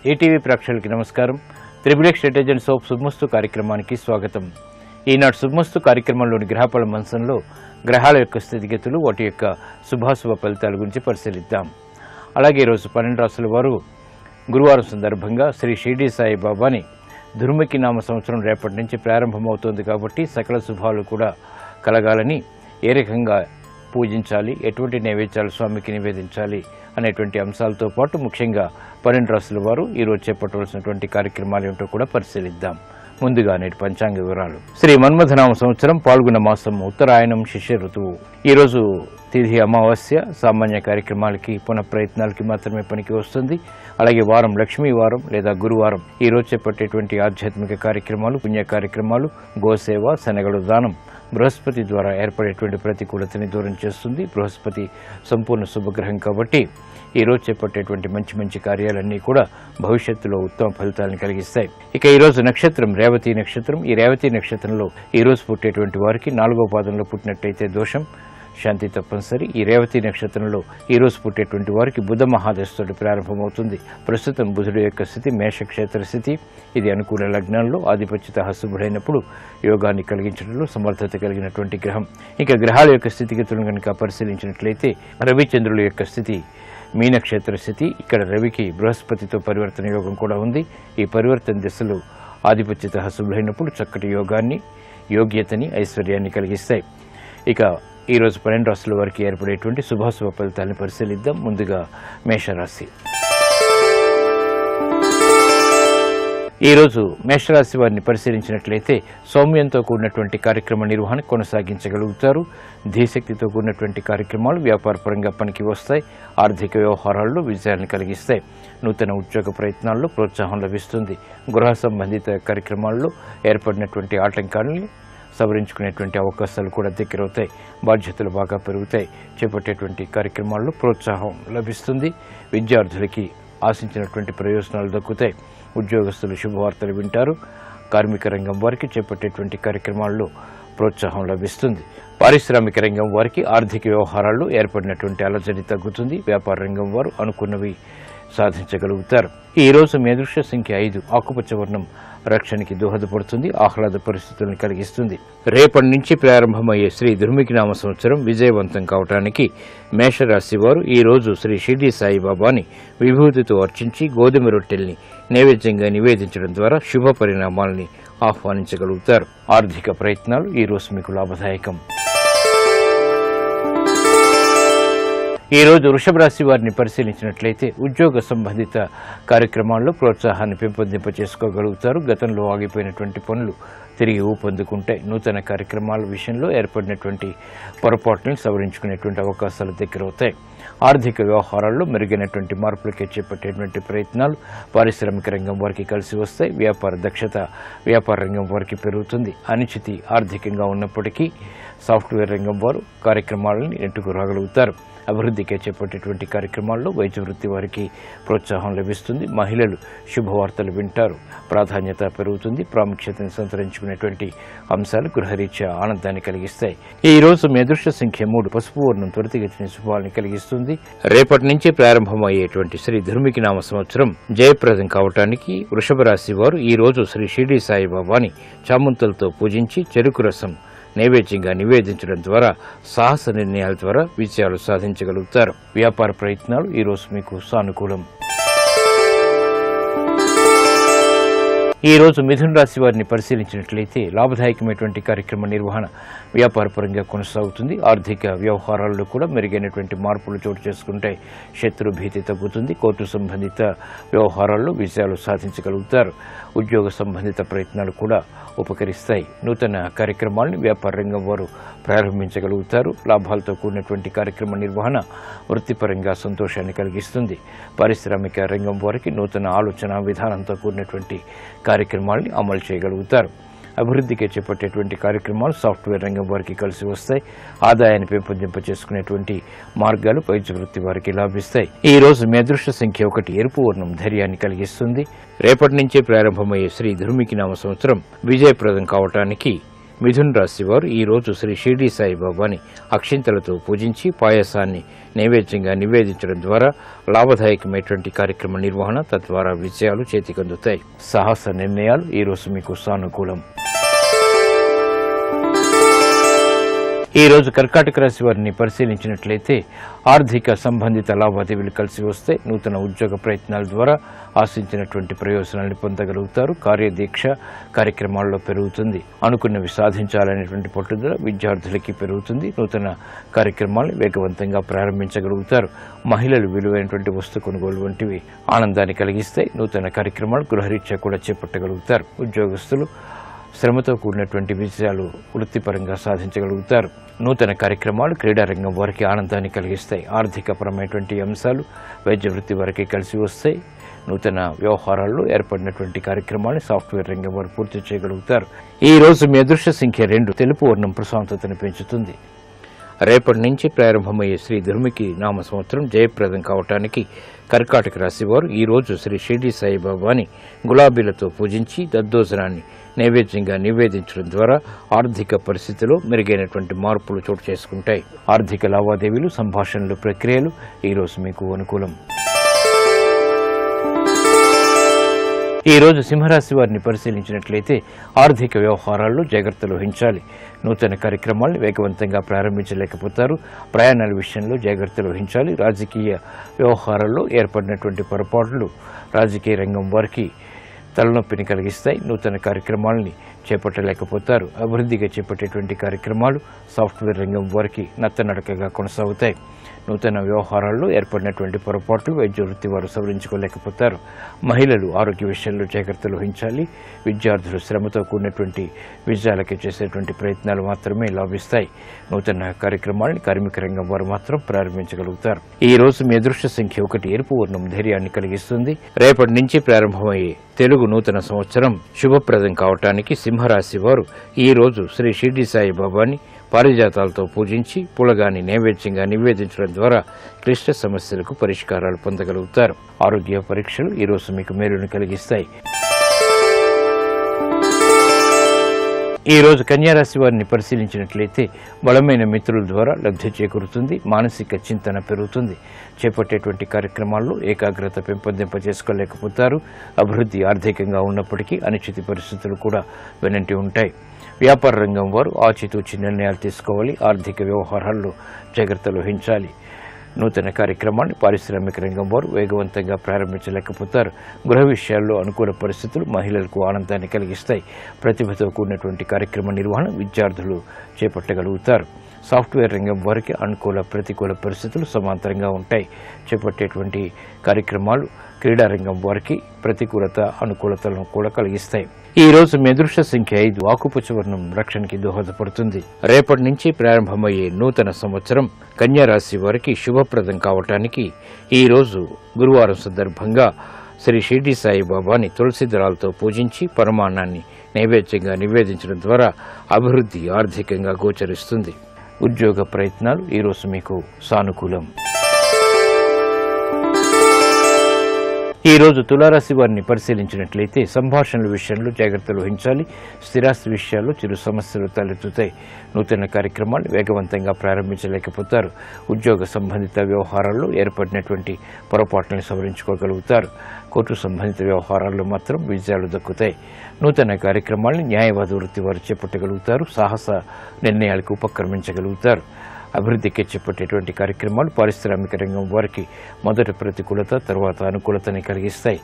ETV ప్రేక్షకులకి నమస్కారం. Triple state agents of శుభమస్తు కార్యక్రమానికి స్వాగతం. ఈనాడు శుభమస్తు కార్యక్రమంలోని గ్రహఫల మంచంలో గ్రహాల యొక్క స్థితిగతులు, వాటి యొక్క శుభాశుభ ఫలితాల గురించి పరిశీలిద్దాం. అలాగే ఈరోజు 12 రాశుల వారు గురువారం సందర్భంగా శ్రీ షిరిడి సాయిబాబాని దుర్ముఖి నామ సంవత్సరం రేపటి నుంచి ప్రారంభమవుతోంది కాబట్టి సకల శుభాలు కూడా కలగాలని, ఏ రకంగా పూజించాలి, ఎటువంటి నైవేద్యాలు స్వామికి నివేదించాలి అనేటువంటి అంశాలతో పాటు ముఖ్యంగా 12 రాశుల వారు ఈరోజు చేపట్టవలసినటువంటి కార్యక్రమాలు ఏమిటో కూడా పరిశీలిద్దాం. ముందుగా నేటి పంచాంగ వివరాలు. శ్రీ మన్మథనామ సంవత్సరం పాల్గొన మాసం, ఉత్తరాయణం, శిష్య ఋతువు. ఈరోజు తిథి అమావాస్య. సామాన్య కార్యక్రమాలకి, పునః ప్రయత్నాలకి మాత్రమే పనికి వస్తుంది. అలాగే వారం లక్ష్మీ వారం లేదా గురువారం. ఈరోజు చేపట్టేటువంటి ఆధ్యాత్మిక కార్యక్రమాలు, పుణ్య కార్యక్రమాలు, గోసేవ, శనగలు దానం బృహస్పతి ద్వారా ఏర్పడేటువంటి ప్రతికూలతని దూరం చేస్తుంది. బృహస్పతి సంపూర్ణ శుభగ్రహం కాబట్టి ఈరోజు చేపట్టేటువంటి మంచి కార్యాలన్నీ కూడా భవిష్యత్తులో ఉత్తమ ఫలితాలను కలిగిస్తాయి. ఇక ఈరోజు నక్షత్రం రేవతి నక్షత్రం. ఈ రేవతి నక్షత్రంలో ఈరోజు పుట్టేటువంటి వారికి 4వ పాదంలో పుట్టినట్టయితే దోషం, శాంతి తప్పనిసరి. ఈ రేవతి నక్షత్రంలో ఈరోజు పుట్టేటువంటి వారికి బుధ మహాదశతోటి ప్రారంభమవుతుంది. ప్రస్తుతం బుధుడు యొక్క స్థితి మేషక్షేత్ర స్థితి. ఇది అనుకూల లగ్నాల్లో ఆధిపత్యత శుభుడైనప్పుడు యోగాన్ని కలిగించడంలో సమర్థత కలిగినటువంటి గ్రహం. ఇక గ్రహాల యొక్క స్థితిగతులను కనుక పరిశీలించినట్లయితే రవిచంద్రుల యొక్క స్థితి మీనక్షేత్ర స్థితి. ఇక్కడ రవికి బృహస్పతితో పరివర్తన యోగం కూడా ఉంది. ఈ పరివర్తన దిశలో ఆధిపత్యత శుభుడైనప్పుడు చక్కటి యోగాన్ని, యోగ్యతని, ఐశ్వర్యాన్ని కలిగిస్తాయి. ఇక ఈరోజు 12 రాశుల వారికి ఏర్పడేటువంటి శుభాశుభ ఫలితాలను పరిశీలిద్దాం. ముందుగా మేషరాశి. ఈరోజు మేషరాశి వారిని పరిశీలించినట్లయితే సౌమ్యంతో కూడినటువంటి కార్యక్రమ నిర్వహణ కొనసాగించగలుగుతారు. ధీశక్తితో కూడినటువంటి కార్యక్రమాలు వ్యాపారపరంగా పనికి వస్తాయి. ఆర్థిక వ్యవహారాల్లో విజయాన్ని కలిగిస్తాయి. నూతన ఉద్యోగ ప్రయత్నాల్లో ప్రోత్సాహం లభిస్తుంది. గృహ సంబంధిత కార్యక్రమాల్లో ఏర్పడినటువంటి ఆటంకాలని సవరించుకునేటువంటి అవకాశాలు కూడా దగ్గరవుతాయి. బాధ్యతలు బాగా పెరుగుతాయి. చేపట్టేటువంటి కార్యక్రమాల్లో ప్రోత్సాహం లభిస్తుంది. విద్యార్థులకి ఆశించినటువంటి ప్రయోజనాలు దక్కుతాయి. ఉద్యోగస్తులు శుభవార్తలు వింటారు. కార్మిక రంగం వారికి చేపట్టేటువంటి కార్యక్రమాల్లో ప్రోత్సాహం లభిస్తుంది. పారిశ్రామిక రంగం వారికి ఆర్థిక వ్యవహారాల్లో ఏర్పడినటువంటి అలజడి తగ్గుతుంది. వ్యాపార రంగం వారు అనుకున్నవి సాధించగలుగుతారు. ఈ రోజు మీ అదృష్ట సంఖ్య 5. ఆకుపచ్చ వర్ణం రక్షణకి దోహదపడుతుంది. ఆహ్లాద పరిస్థితులను కలిగిస్తుంది. రేపటి నుంచి ప్రారంభమయ్యే శ్రీ దుర్ముఖి నామ సంవత్సరం విజయవంతం కావటానికి మేషరాశి వారు ఈ రోజు శ్రీ షిరిడి సాయిబాబాని విభూతితో అర్చించి గోధుమ రొట్టెల్ని నైవేద్యంగా నివేదించడం ద్వారా శుభ పరిణామాలని ఆహ్వానించగలుగుతారు. ఆర్థిక ప్రయత్నాలు ఈ రోజు మీకు లాభదాయకం. ఈ రోజు వృషభ రాశి వారిని పరిశీలించినట్లయితే ఉద్యోగ సంబంధిత కార్యక్రమాల్లో ప్రోత్సాహాన్ని పెంపొందింప చేసుకోగలుగుతారు. గతంలో ఆగిపోయినటువంటి పనులు తిరిగి ఊపందుకుంటాయి. నూతన కార్యక్రమాల విషయంలో ఏర్పడినటువంటి పొరపాట్లను సవరించుకునేటువంటి అవకాశాలు దగ్గరవుతాయి. ఆర్థిక వ్యవహారాల్లో మెరుగైనటువంటి మార్పులకే చేపట్టేటువంటి ప్రయత్నాలు పారిశ్రామిక రంగం వారికి కలిసి వస్తాయి. వ్యాపార దక్షత వ్యాపార రంగం వారికి పెరుగుతుంది. అనిశ్చితి ఆర్థికంగా ఉన్నప్పటికీ సాఫ్ట్వేర్ రంగం వారు కార్యక్రమాలను నెట్టుకు రాగలుగుతారు. అభివృద్ధికే చేపట్టేటువంటి కార్యక్రమాల్లో వైద్య వృత్తి వారికి ప్రోత్సాహం లభిస్తుంది. మహిళలు శుభవార్తలు వింటారు. ప్రాధాన్యత పెరుగుతుంది. ప్రాముఖ్యతను సంతరించుకునేటువంటి అంశాలు గృహరీత్యా ఆనందాన్ని కలిగిస్తాయి. ఈ రోజు మీ అదృష్ట సంఖ్య 3. పసుపు వర్ణం త్వరితగతిన శుభాలను కలిగిస్తుంది. రేపటి నుంచి ప్రారంభమయ్యేటువంటి శ్రీ దుర్ముఖి నామ సంవత్సరం జయప్రదం కావటానికి వృషభ రాశి వారు ఈ రోజు శ్రీ షిరిడి సాయిబాబాని చామంతులతో పూజించి చెరుకు రసం నైవేద్యంగా నివేదించడం ద్వారా సాహస నిర్ణయాల ద్వారా విజయాలు సాధించగలుగుతారు. వ్యాపార ప్రయత్నాలు ఈరోజు మీకు సానుకూలం. ఈ రోజు మిథున రాశి వారిని పరిశీలించినట్లయితే లాభదాయకమైనటువంటి కార్యక్రమ నిర్వహణ వ్యాపారపరంగా కొనసాగుతుంది. ఆర్థిక వ్యవహారాల్లో కూడా మెరుగైనటువంటి మార్పులు చోటు చేసుకుంటాయి. శత్రు భీతి తగ్గుతుంది. కోర్టు సంబంధిత వ్యవహారాల్లో విజయాలు సాధించగలుగుతారు. ఉద్యోగ సంబంధిత ప్రయత్నాలు కూడా ఉపకరిస్తాయి. నూతన కార్యక్రమాలను వ్యాపార రంగం వారు ప్రారంభించగలుగుతారు. లాభాలతో కూడినటువంటి కార్యక్రమ నిర్వహణ వృత్తిపరంగా సంతోషాన్ని కలిగిస్తుంది. పారిశ్రామిక రంగం వారికి నూతన ఆలోచన విధానంతో కూడినటువంటి కార్యక్రమాలని అమలు చేయగలుగుతారు. అభివృద్ధికి చేపట్టేటువంటి కార్యక్రమాలు సాఫ్ట్వేర్ రంగం వారికి కలిసి వస్తాయి. ఆదాయాన్ని పెంపొందింప చేసుకునేటువంటి మార్గాలు వైద్య వృత్తి వారికి లాభిస్తాయి. ఈ రోజు మీ అదృష్ట సంఖ్య 1. ఎరుపు వర్ణం ధైర్యాన్ని కలిగిస్తుంది. రేపటి నుంచే ప్రారంభమయ్యే శ్రీ దుర్ముఖి నామ సంవత్సరం విజయప్రదం కావటానికి మిథున్ రాశి వారు ఈ రోజు శ్రీ షిరిడి సాయిబాబాని అక్షింతలతో పూజించి పాయసాన్ని నైవేద్యంగా నివేదించడం ద్వారా లాభదాయకమైనటువంటి కార్యక్రమ నిర్వహణ, తద్వారా విజయాలు చేతికందుతాయి. సాహస నిర్ణయాలు ఈ రోజు మీకు సానుకూలం. ఈ రోజు కర్కాటక రాశి వారిని పరిశీలించినట్లయితే ఆర్థిక సంబంధిత లావాదేవీలు కలిసి వస్తే నూతన ఉద్యోగ ప్రయత్నాల ద్వారా ఆశించినటువంటి ప్రయోజనాలను పొందగలుగుతారు. కార్యదీక్ష కార్యక్రమాల్లో పెరుగుతుంది. అనుకున్నవి సాధించాలనేటువంటి పట్టుదల విద్యార్థులకి పెరుగుతుంది. నూతన కార్యక్రమాలను వేగవంతంగా ప్రారంభించగలుగుతారు. మహిళలు విలువైనటువంటి వస్తు కొనుగోలు వంటివి ఆనందాన్ని కలిగిస్తాయి. నూతన కార్యక్రమాలు గృహరీత్యా కూడా చేపట్టగలుగుతారు. ఉద్యోగస్తులు శ్రమతో కూడినటువంటి విజయాలు వృత్తిపరంగా సాధించగలుగుతారు. నూతన కార్యక్రమాలు క్రీడారంగం వారికి ఆనందాన్ని కలిగిస్తాయి. ఆర్థికపరమైనటువంటి అంశాలు వైద్య వృత్తి వారికి కలిసి వస్తాయి. నూతన వ్యవహారాల్లో ఏర్పడినటువంటి కార్యక్రమాన్ని సాఫ్ట్వేర్ రంగం వారు పూర్తి చేయగలుగుతారు. ఈ రోజు మీ అదృష్ట సంఖ్య 2. తెలుపు వర్ణం ప్రశాంతతను పెంచుతుంది. రేపటి నుంచి ప్రారంభమయ్యే శ్రీ దుర్ముఖి నామ సంవత్సరం జయప్రదం కావటానికి కర్కాటక రాశి వారు ఈ రోజు శ్రీ షిరిడి సాయిబాబాని గులాబీలతో పూజించి దద్దోజనాన్ని నైవేద్యంగా నివేదించడం ద్వారా ఆర్థిక పరిస్థితిలో మెరుగైనటువంటి మార్పులు చోటు చేసుకుంటాయి. ఆర్థిక లావాదేవీలు, సంభాషణలు, ప్రక్రియలు ఈ రోజు మీకు అనుకూలం. ఈ రోజు సింహరాశి వారిని పరిశీలించినట్లయితే ఆర్థిక వ్యవహారాల్లో జాగ్రత్తలు వహించాలి. నూతన కార్యక్రమాలను వేగవంతంగా ప్రారంభించలేకపోతారు. ప్రయాణాల విషయంలో జాగ్రత్తలు వహించాలి. రాజకీయ వ్యవహారాల్లో ఏర్పడినటువంటి పొరపాట్లు రాజకీయ రంగం వారికి తలనొప్పిని కలిగిస్తాయి. నూతన కార్యక్రమాలని చేపట్టలేకపోతారు. అభివృద్ధిగా చేపట్టేటువంటి కార్యక్రమాలు సాఫ్ట్వేర్ రంగం వారికి నత్తనడకగా కొనసాగుతాయి. నూతన వ్యవహారాల్లో ఏర్పడినటువంటి పొరపాట్లు వైద్య వృత్తి వారు సవరించుకోలేకపోతారు. మహిళలు ఆరోగ్య విషయంలో జాగ్రత్తలు వహించాలి. విద్యార్థులు శ్రమతో కూడినటువంటి విజయాలకి చేసేటువంటి ప్రయత్నాలు మాత్రమే లాభిస్తాయి. నూతన కార్యక్రమాలను కార్మిక రంగం వారు మాత్రం ప్రారంభించగలుగుతారు. ఈ రోజు మీ అదృష్ట సంఖ్య 1. ఎరుపు వర్ణం ధైర్యాన్ని కలిగిస్తుంది. రేపటి నుంచి ప్రారంభమయ్యే తెలుగు నూతన సంవత్సరం శుభప్రదం కావటానికి సింహరాశి వారు ఈ రోజు శ్రీ షిరిడి సాయిబాబాని పారిజాతాలతో పూజించి పులగాని నైవేద్యంగా నివేదించడం ద్వారా క్లిష్ట సమస్యలకు పరిష్కారాలు పొందగలుగుతారు. ఆరోగ్య పరీక్షలు ఈ రోజు మీకు మేలును కలిగిస్తాయి. ఈ రోజు కన్యారాశి వారిని పరిశీలించినట్లయితే బలమైన మిత్రుల ద్వారా లబ్ధి చేకూరుతుంది. మానసిక చింతన పెరుగుతుంది. చేపట్టేటువంటి కార్యక్రమాల్లో ఏకాగ్రత పెంపొందింపజేసుకోలేకపోతారు. అభివృద్ధి ఆర్థికంగా ఉన్నప్పటికీ అనిశ్చిత పరిస్థితులు కూడా వెనంటి ఉంటాయి. వ్యాపార రంగం వారు ఆచితూచి నిర్ణయాలు తీసుకోవాలి. ఆర్థిక వ్యవహారాల్లో జాగ్రత్తలు వహించాలి. నూతన కార్యక్రమాన్ని పారిశ్రామిక రంగం వారు వేగవంతంగా ప్రారంభించలేకపోతారు. గృహ విషయాల్లో అనుకూల పరిస్థితులు మహిళలకు ఆనందాన్ని కలిగిస్తాయి. ప్రతిభతో కూడినటువంటి కార్యక్రమ నిర్వహణ విద్యార్థులు చేపట్టగలుగుతారు. సాఫ్ట్వేర్ రంగం వారికి అనుకూల ప్రతికూల పరిస్థితులు సమాంతరంగా ఉంటాయి. చేపట్టేటువంటి కార్యక్రమాలు క్రీడారంగం వారికి ప్రతికూలత, అనుకూలతలను కూడా కలిగిస్తాయి. ఈ రోజు మీ అదృష్ట సంఖ్య 5. ఆకుపచ్చ వర్ణం రక్షణకి దోహదపడుతుంది. రేపటి నుంచి ప్రారంభమయ్యే నూతన సంవత్సరం కన్యా రాశి వారికి శుభప్రదం కావటానికి ఈ రోజు గురువారం సందర్భంగా శ్రీ షిరిడి సాయిబాబాని తులసి దళాలతో పూజించి పరమాన్నాన్ని నైవేద్యంగా నివేదించడం ద్వారా అభివృద్ధి ఆర్థికంగా గోచరిస్తుంది. ఉద్యోగ ప్రయత్నాలు ఈ రోజు మీకు సానుకూలం. ఈ రోజు తులారాశి వారిని పరిశీలించినట్లయితే సంభాషణల విషయంలో జాగ్రత్తలు వహించాలి. స్థిరాస్తి విషయాల్లో చిరు సమస్యలు తలెత్తుతాయి. నూతన కార్యక్రమాలు వేగవంతంగా ప్రారంభించలేకపోతారు. ఉద్యోగ సంబంధిత వ్యవహారాల్లో ఏర్పడినటువంటి పొరపాట్లను సవరించుకోగలుగుతారు. కోర్టు సంబంధిత వ్యవహారాల్లో మాత్రం విజయాలు దక్కుతాయి. నూతన కార్యక్రమాలను న్యాయవాద వృత్తి వారు చేపట్టగలుగుతారు. సాహస నిర్ణయాలకు ఉపక్రమించగలుగుతారు. అభివృద్ధికి చేపట్టేటువంటి కార్యక్రమాలు పారిశ్రామిక రంగం వారికి మొదట ప్రతికూలత, తర్వాత అనుకూలతని కలిగిస్తాయి.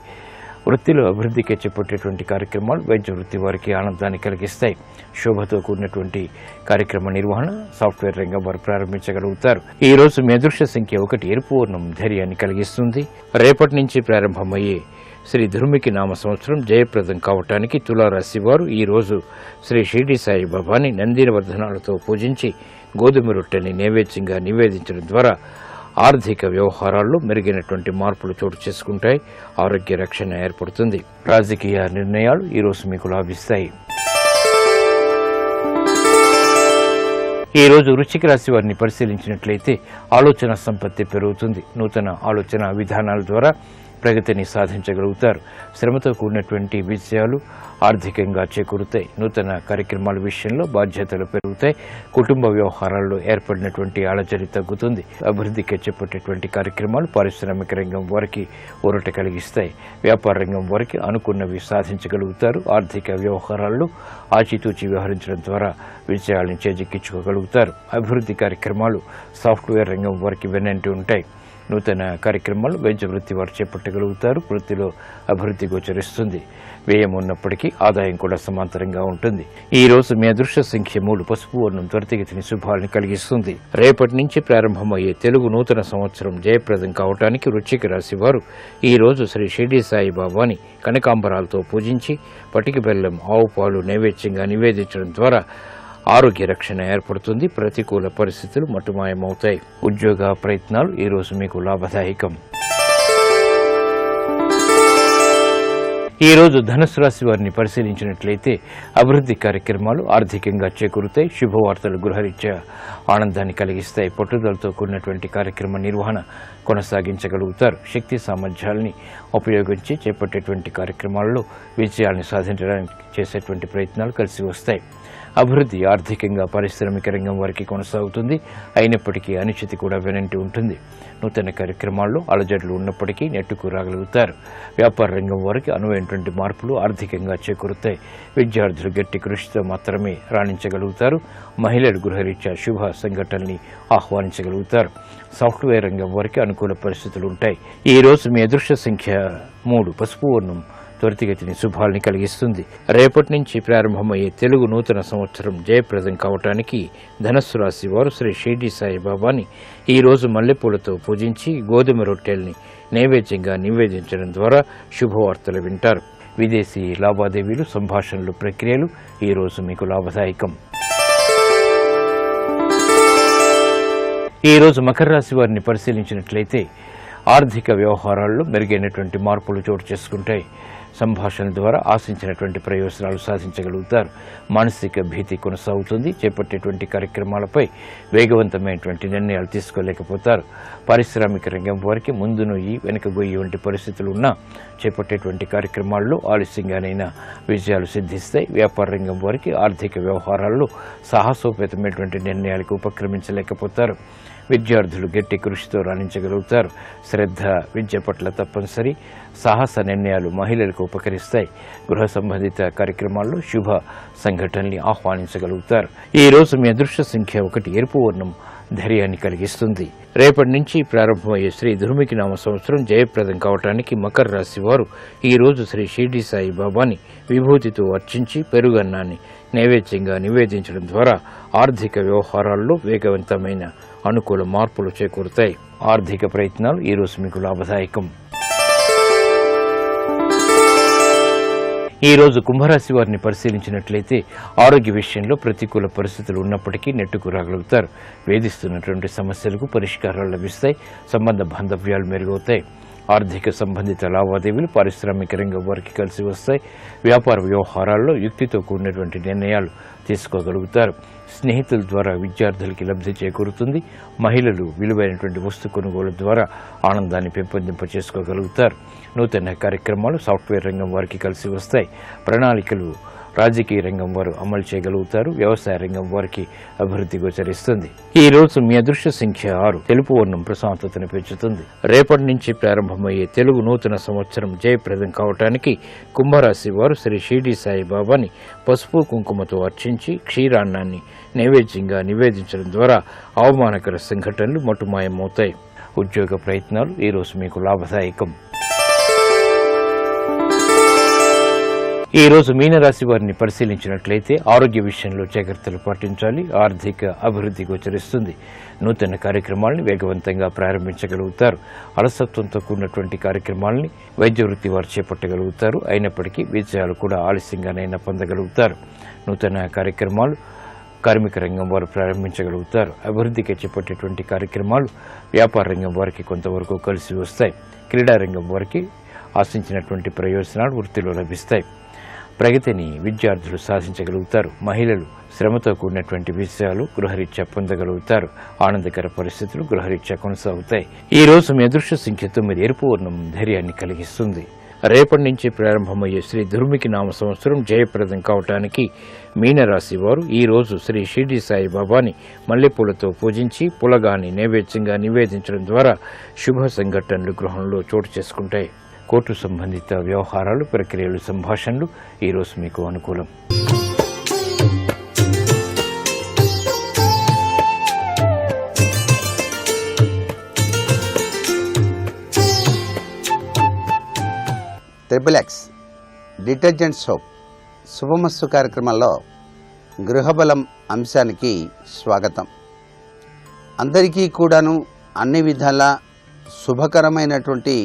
వృత్తిలో అభివృద్ధికి చేపట్టేటువంటి కార్యక్రమాలు వైద్య వృత్తి వారికి ఆనందాన్ని కలిగిస్తాయి. శోభతో కూడినటువంటి కార్యక్రమ నిర్వహణ సాఫ్ట్వేర్ రంగం వారు ప్రారంభించగలుగుతారు. ఈ రోజు మీ అదృష్ట సంఖ్య 1. ఎరుపు వర్ణం ధైర్యాన్ని కలిగిస్తుంది. రేపటి నుంచి ప్రారంభమయ్యే శ్రీ దుర్ముఖి నామ సంవత్సరం జయప్రదం కావటానికి తులారాశి వారు ఈ రోజు శ్రీ షిరిడి సాయిబాబాని నందివర్ధనాలతో పూజించి గోధుమ రొట్టెని నైవేద్యంగా నివేదించడం ద్వారా ఆర్థిక వ్యవహారాల్లో మెరుగైనటువంటి మార్పులు చోటు చేసుకుంటాయి. ఆరోగ్య రక్షణ ఏర్పడుతుంది. రాజకీయ నిర్ణయాలు ఈ రోజు మీకు లాభిస్తాయి. ఈ రోజు వృశ్చిక రాశి వారిని పరిశీలించినట్లయితే ఆలోచన సంపత్తి పెరుగుతుంది. నూతన ఆలోచన విధానాల ద్వారా ప్రగతిని సాధించగలుగుతారు. శ్రమతో కూడినటువంటి విజయాలు ఆర్థికంగా చేకూరుతాయి. నూతన కార్యక్రమాల విషయంలో బాధ్యతలు పెరుగుతాయి. కుటుంబ వ్యవహారాల్లో ఏర్పడినటువంటి అలజడి తగ్గుతుంది. అభివృద్ధికి చేపట్టేటువంటి కార్యక్రమాలు పారిశ్రామిక రంగం వారికి ఊరట కలిగిస్తాయి. వ్యాపార రంగం వారికి అనుకున్నవి సాధించగలుగుతారు. ఆర్థిక వ్యవహారాల్లో ఆచితూచి వ్యవహరించడం ద్వారా విజయాలను చేజిక్కించుకోగలుగుతారు. అభివృద్ధి కార్యక్రమాలు సాఫ్ట్వేర్ రంగం వారికి వెన్నంటి ఉంటాయి. నూతన కార్యక్రమాలు వైద్య వృత్తి వారు చేపట్టగలుగుతారు. వృత్తిలో అభివృద్ధి గోచరిస్తుంది. వ్యయం ఉన్నప్పటికీ ఆదాయం కూడా సమాంతరంగా ఉంటుంది. ఈ రోజు మీ అదృష్ట సంఖ్య 3 పసుపు వర్ణం త్వరితగతిని శుభాలను కలిగిస్తుంది. రేపటి నుంచి ప్రారంభమయ్యే తెలుగు నూతన సంవత్సరం జయప్రదం కావటానికి వృశ్చిక రాశి వారు ఈ రోజు శ్రీ షిరిడి సాయిబాబాని కనకాంబరాలతో పూజించి పటిక బెల్లం ఆవు పాలు నైవేద్యంగా నివేదించడం ద్వారా ఆరోగ్య రక్షణ ఏర్పడుతుంది. ప్రతికూల పరిస్థితులు మటుమాయమవుతాయి. ఉద్యోగ ప్రయత్నాలు ఈ రోజు మీకు లాభదాయకం. ఈ రోజు ధనుసు రాశి వారిని పరిశీలించినట్లయితే అభివృద్ధి కార్యక్రమాలు ఆర్థికంగా చేకూరుతాయి. శుభవార్తలు గృహరీత్యా ఆనందాన్ని కలిగిస్తాయి. పట్టుదలతో కూడినటువంటి కార్యక్రమ నిర్వహణ కొనసాగించగలుగుతారు. శక్తి సామర్థ్యాలని ఉపయోగించి చేపట్టేటువంటి కార్యక్రమాల్లో విజయాన్ని సాధించడానికి చేసేటువంటి ప్రయత్నాలు కలిసి వస్తాయి. అభివృద్ధి ఆర్థికంగా పారిశ్రామిక రంగం వారికి కొనసాగుతుంది. అయినప్పటికీ అనిశ్చితి కూడా వెనంటి ఉంటుంది. నూతన కార్యక్రమాల్లో అలజడులు ఉన్నప్పటికీ నెట్టుకు రాగలుగుతారు. వ్యాపార రంగం వారికి అనువైనటువంటి మార్పులు ఆర్థికంగా చేకూరుతాయి. విద్యార్థులు గట్టి కృషితో మాత్రమే రాణించగలుగుతారు. మహిళలు గృహరీత్యా శుభ సంఘటనల్ని ఆహ్వానించగలుగుతారు. సాఫ్ట్వేర్ రంగం వారికి అనుకూల పరిస్థితులు ఉంటాయి. ఈ రోజు మీ అదృష్ట సంఖ్య 3 పసుపు వర్ణం త్వరితగతిని శుభాల్ని కలిగిస్తుంది. రేపటి నుంచి ప్రారంభమయ్యే తెలుగు నూతన సంవత్సరం జయప్రదం కావటానికి ధనస్సు రాశి వారు శ్రీ షిరిడి సాయిబాబాని ఈ రోజు మల్లెపూలతో పూజించి గోధుమ రొట్టెల్ని నైవేద్యంగా నివేదించడం ద్వారా శుభవార్తలు వింటారు. విదేశీ లావాదేవీలు, సంభాషణలు, ప్రక్రియలు ఈ రోజు మీకు లాభదాయకం. ఈ రోజు మకర రాశి వారిని పరిశీలించినట్లయితే ఆర్థిక వ్యవహారాల్లో మెరుగైనటువంటి మార్పులు చోటు చేసుకుంటాయి. సంభాషణ ద్వారా ఆశించినటువంటి ప్రయోజనాలు సాధించగలుగుతారు. మానసిక భీతి కొనసాగుతుంది. చేపట్టేటువంటి కార్యక్రమాలపై వేగవంతమైనటువంటి నిర్ణయాలు తీసుకోలేకపోతారు. పారిశ్రామిక రంగం వారికి ముందు నొయ్యి వెనుకబోయి వంటి పరిస్థితులు ఉన్నా చేపట్టేటువంటి కార్యక్రమాల్లో ఆలస్యంగానైనా విజయాలు సిద్ధిస్తాయి. వ్యాపార రంగం వారికి ఆర్థిక వ్యవహారాల్లో సాహసోపేతమైనటువంటి నిర్ణయాలకు ఉపక్రమించలేకపోతారు. విద్యార్థులు గట్టి కృషితో రాణించగలుగుతారు. శ్రద్ధ విద్య పట్ల తప్పనిసరి. సాహస నిర్ణయాలు మహిళలకు ఉపకరిస్తాయి. గృహ సంబంధిత కార్యక్రమాల్లో శుభ సంఘటనల్ని ఆహ్వానించగలుగుతారు. ఈ రోజు మీ అదృష్ట సంఖ్య 1 ఎరుపు వర్ణం ధైర్యాన్ని కలిగిస్తుంది. రేపటి నుంచి ప్రారంభమయ్యే శ్రీ దుర్ముఖి నామ సంవత్సరం జయప్రదం కావటానికి మకర రాశి వారు ఈ రోజు శ్రీ షిరిడి సాయి బాబాని విభూతితో అర్చించి పెరుగన్నాన్ని నైవేద్యంగా నివేదించడం ద్వారా ఆర్థిక వ్యవహారాల్లో వేగవంతమైన అనుకూల మార్పులు చేకూరుతాయి. ఆర్థిక ప్రయత్నాలు ఈ రోజు మీకు లాభదాయకం. ఈ రోజు కుంభరాశి వారిని పరిశీలించినట్లయితే ఆరోగ్య విషయంలో ప్రతికూల పరిస్థితులు ఉన్నప్పటికీ నెట్టుకు రాగలుగుతారు. వేధిస్తున్నటువంటి సమస్యలకు పరిష్కారాలు లభిస్తాయి. సంబంధ బాంధవ్యాలు మెరుగవుతాయి. ఆర్థిక సంబంధిత లావాదేవీలు పారిశ్రామిక రంగం వారికి కలిసి వస్తాయి. వ్యాపార వ్యవహారాల్లో యుక్తితో కూడినటువంటి నిర్ణయాలు తీసుకోగలుగుతారు. స్నేహితుల ద్వారా విద్యార్థులకి లబ్ధి చేకూరుతుంది. మహిళలు విలువైనటువంటి వస్తు కొనుగోలు ద్వారా ఆనందాన్ని పెంపొందింప చేసుకోగలుగుతారు. నూతన కార్యక్రమాలు సాఫ్ట్వేర్ రంగం వారికి కలిసి వస్తాయి. ప్రణాళికలు రాజకీయ రంగం వారు అమలు చేయగలుగుతారు. వ్యవసాయ రంగం వారికి అభివృద్ధి గోచరిస్తుంది. ఈ రోజు మీ అదృష్ట సంఖ్య 6 తెలుపు వర్ణం ప్రశాంతతను పెంచుతుంది. రేపటి నుంచి ప్రారంభమయ్యే తెలుగు నూతన సంవత్సరం జయప్రదం కావటానికి కుంభరాశి వారు శ్రీ షిరిడి సాయి బాబాని పసుపు కుంకుమతో అర్చించి క్షీరాన్నాన్ని నైవేద్యంగా నివేదించడం ద్వారా అవమానకర సంఘటనలు మటుమాయమవుతాయి. ఉద్యోగ ప్రయత్నాలు ఈ రోజు మీకు లాభదాయకం. ఈ రోజు మీనరాశి వారిని పరిశీలించినట్లయితే ఆరోగ్య విషయంలో జాగ్రత్తలు పాటించాలి. ఆర్థిక అభివృద్ధి గోచరిస్తుంది. నూతన కార్యక్రమాలను వేగవంతంగా ప్రారంభించగలుగుతారు. అలసత్వంతో కూడినటువంటి కార్యక్రమాలని వైద్య వృత్తి వారు చేపట్టగలుగుతారు. అయినప్పటికీ విజయాలు కూడా ఆలస్యంగానైనా పొందగలుగుతారు. నూతన కార్యక్రమాలు కార్మిక రంగం వారు ప్రారంభించగలుగుతారు. అభివృద్ధికి చేపట్టేటువంటి కార్యక్రమాలు వ్యాపార రంగం వారికి కొంతవరకు కలిసి వస్తాయి. క్రీడారంగం వారికి ఆశించినటువంటి ప్రయోజనాలు వృత్తిలో లభిస్తాయి. ప్రగతిని విద్యార్థులు సాధించగలుగుతారు. మహిళలు శ్రమతో కూడినటువంటి విషయాలు గృహరీత్యా పొందగలుగుతారు. ఆనందకర పరిస్థితులు గృహరీత్యా కొనసాగుతాయి. ఈ రోజు మీ అదృష్ట సంఖ్య 9. ఎరుపు వర్ణం ధైర్యాన్ని కలిగిస్తుంది. రేపటి నుంచి ప్రారంభమయ్యే శ్రీ దుర్ముఖి నామ సంవత్సరం జయప్రదం కావటానికి మీనరాశి వారు ఈ రోజు శ్రీ షిరిడి సాయిబాబాని మల్లెపూలతో పూజించి పులగాన్ని నైవేద్యంగా నివేదించడం ద్వారా శుభ సంఘటనలు గృహంలో చోటు చేసుకుంటాయి. కోర్టు సంబంధిత వ్యవహారాలు, ప్రక్రియలు, సంభాషణలు ఈరోజు మీకు అనుకూలం. ట్రిపుల్ ఎక్స్ డిటర్జెంట్ సోప్ శుభమస్తు కార్యక్రమంలో గృహబలం అంశానికి స్వాగతం. అందరికీ కూడాను అన్ని విధాల శుభకరమైనటువంటి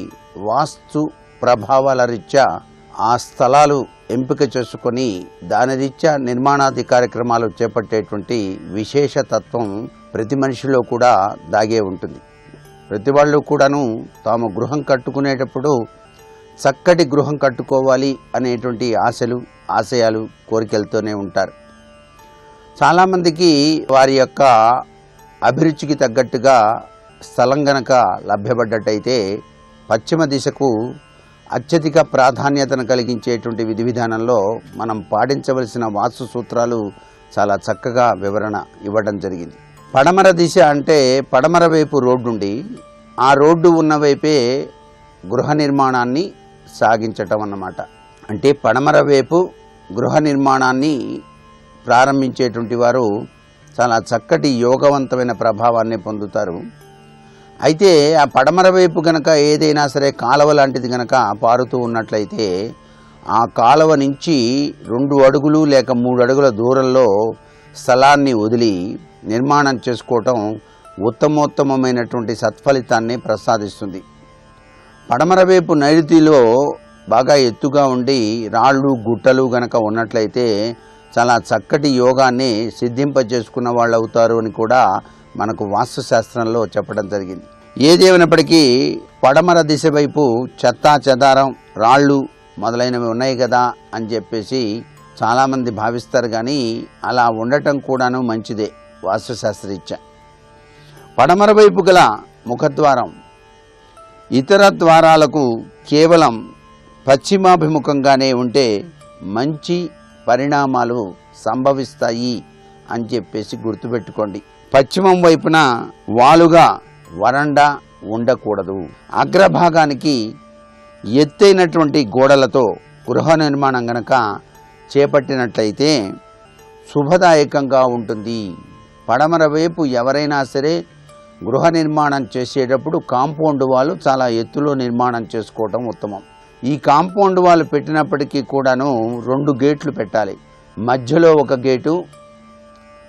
వాస్తు ప్రభావాల రీత్యా ఆ స్థలాలు ఎంపిక చేసుకొని దాని రీత్యా నిర్మాణాది కార్యక్రమాలు చేపట్టేటువంటి విశేషతత్వం ప్రతి మనిషిలో కూడా దాగే ఉంటుంది. ప్రతి వాళ్ళు కూడాను తాము గృహం కట్టుకునేటప్పుడు చక్కటి గృహం కట్టుకోవాలి అనేటువంటి ఆశయాలు కోరికలతోనే ఉంటారు. చాలామందికి వారి యొక్క అభిరుచికి తగ్గట్టుగా స్థలం గనక లభ్యపడ్డట్టయితే పశ్చిమ దిశకు అత్యధిక ప్రాధాన్యతను కలిగించేటువంటి విధి విధానంలో మనం పాటించవలసిన వాస్తు సూత్రాలు చాలా చక్కగా వివరణ ఇవ్వడం జరిగింది. పడమర దిశ అంటే పడమర వైపు రోడ్డు ఉండి ఆ రోడ్డు ఉన్న వైపే గృహ నిర్మాణాన్ని సాగించటం అన్నమాట. అంటే పడమర వైపు గృహ నిర్మాణాన్ని ప్రారంభించేటువంటి వారు చాలా చక్కటి యోగవంతమైన ప్రభావాన్ని పొందుతారు. అయితే ఆ పడమర వైపు గనక ఏదైనా సరే కాలువ లాంటిది గనక పారుతూ ఉన్నట్లయితే ఆ కాలువ నుంచి 2 అడుగులు లేక 3 అడుగుల దూరంలో స్థలాన్ని వదిలి నిర్మాణం చేసుకోవటం ఉత్తమోత్తమైనటువంటి సత్ఫలితాన్ని ప్రసాదిస్తుంది. పడమర వైపు నైరుతిలో బాగా ఎత్తుగా ఉండి రాళ్ళు గుట్టలు గనక ఉన్నట్లయితే చాలా చక్కటి యోగాన్ని సిద్ధింపజేసుకున్న వాళ్ళు అవుతారు అని కూడా మనకు వాస్తుశాస్త్రంలో చెప్పడం జరిగింది. ఏదేమైనప్పటికీ పడమర దిశ వైపు చెత్తా చెదారం రాళ్ళు మొదలైనవి ఉన్నాయి కదా అని చెప్పేసి చాలామంది భావిస్తారు. కానీ అలా ఉండటం కూడాను మంచిదే వాస్తుశాస్త్రరీత్యా. పడమర వైపు గల ముఖద్వారం ఇతర ద్వారాలకు కేవలం పశ్చిమాభిముఖంగానే ఉంటే మంచి పరిణామాలు సంభవిస్తాయి అని చెప్పేసి గుర్తుపెట్టుకోండి. పశ్చిమం వైపున వాలుగా వరండా ఉండకూడదు. అగ్రభాగానికి ఎత్తైనటువంటి గోడలతో గృహ నిర్మాణం గనక చేపట్టినట్లయితే శుభదాయకంగా ఉంటుంది. పడమర వైపు ఎవరైనా సరే గృహ నిర్మాణం చేసేటప్పుడు కాంపౌండ్ వాళ్ళు చాలా ఎత్తులో నిర్మాణం చేసుకోవటం ఉత్తమం. ఈ కాంపౌండ్ వాళ్ళు పెట్టినప్పటికీ కూడాను 2 గేట్లు పెట్టాలి. మధ్యలో ఒక గేటు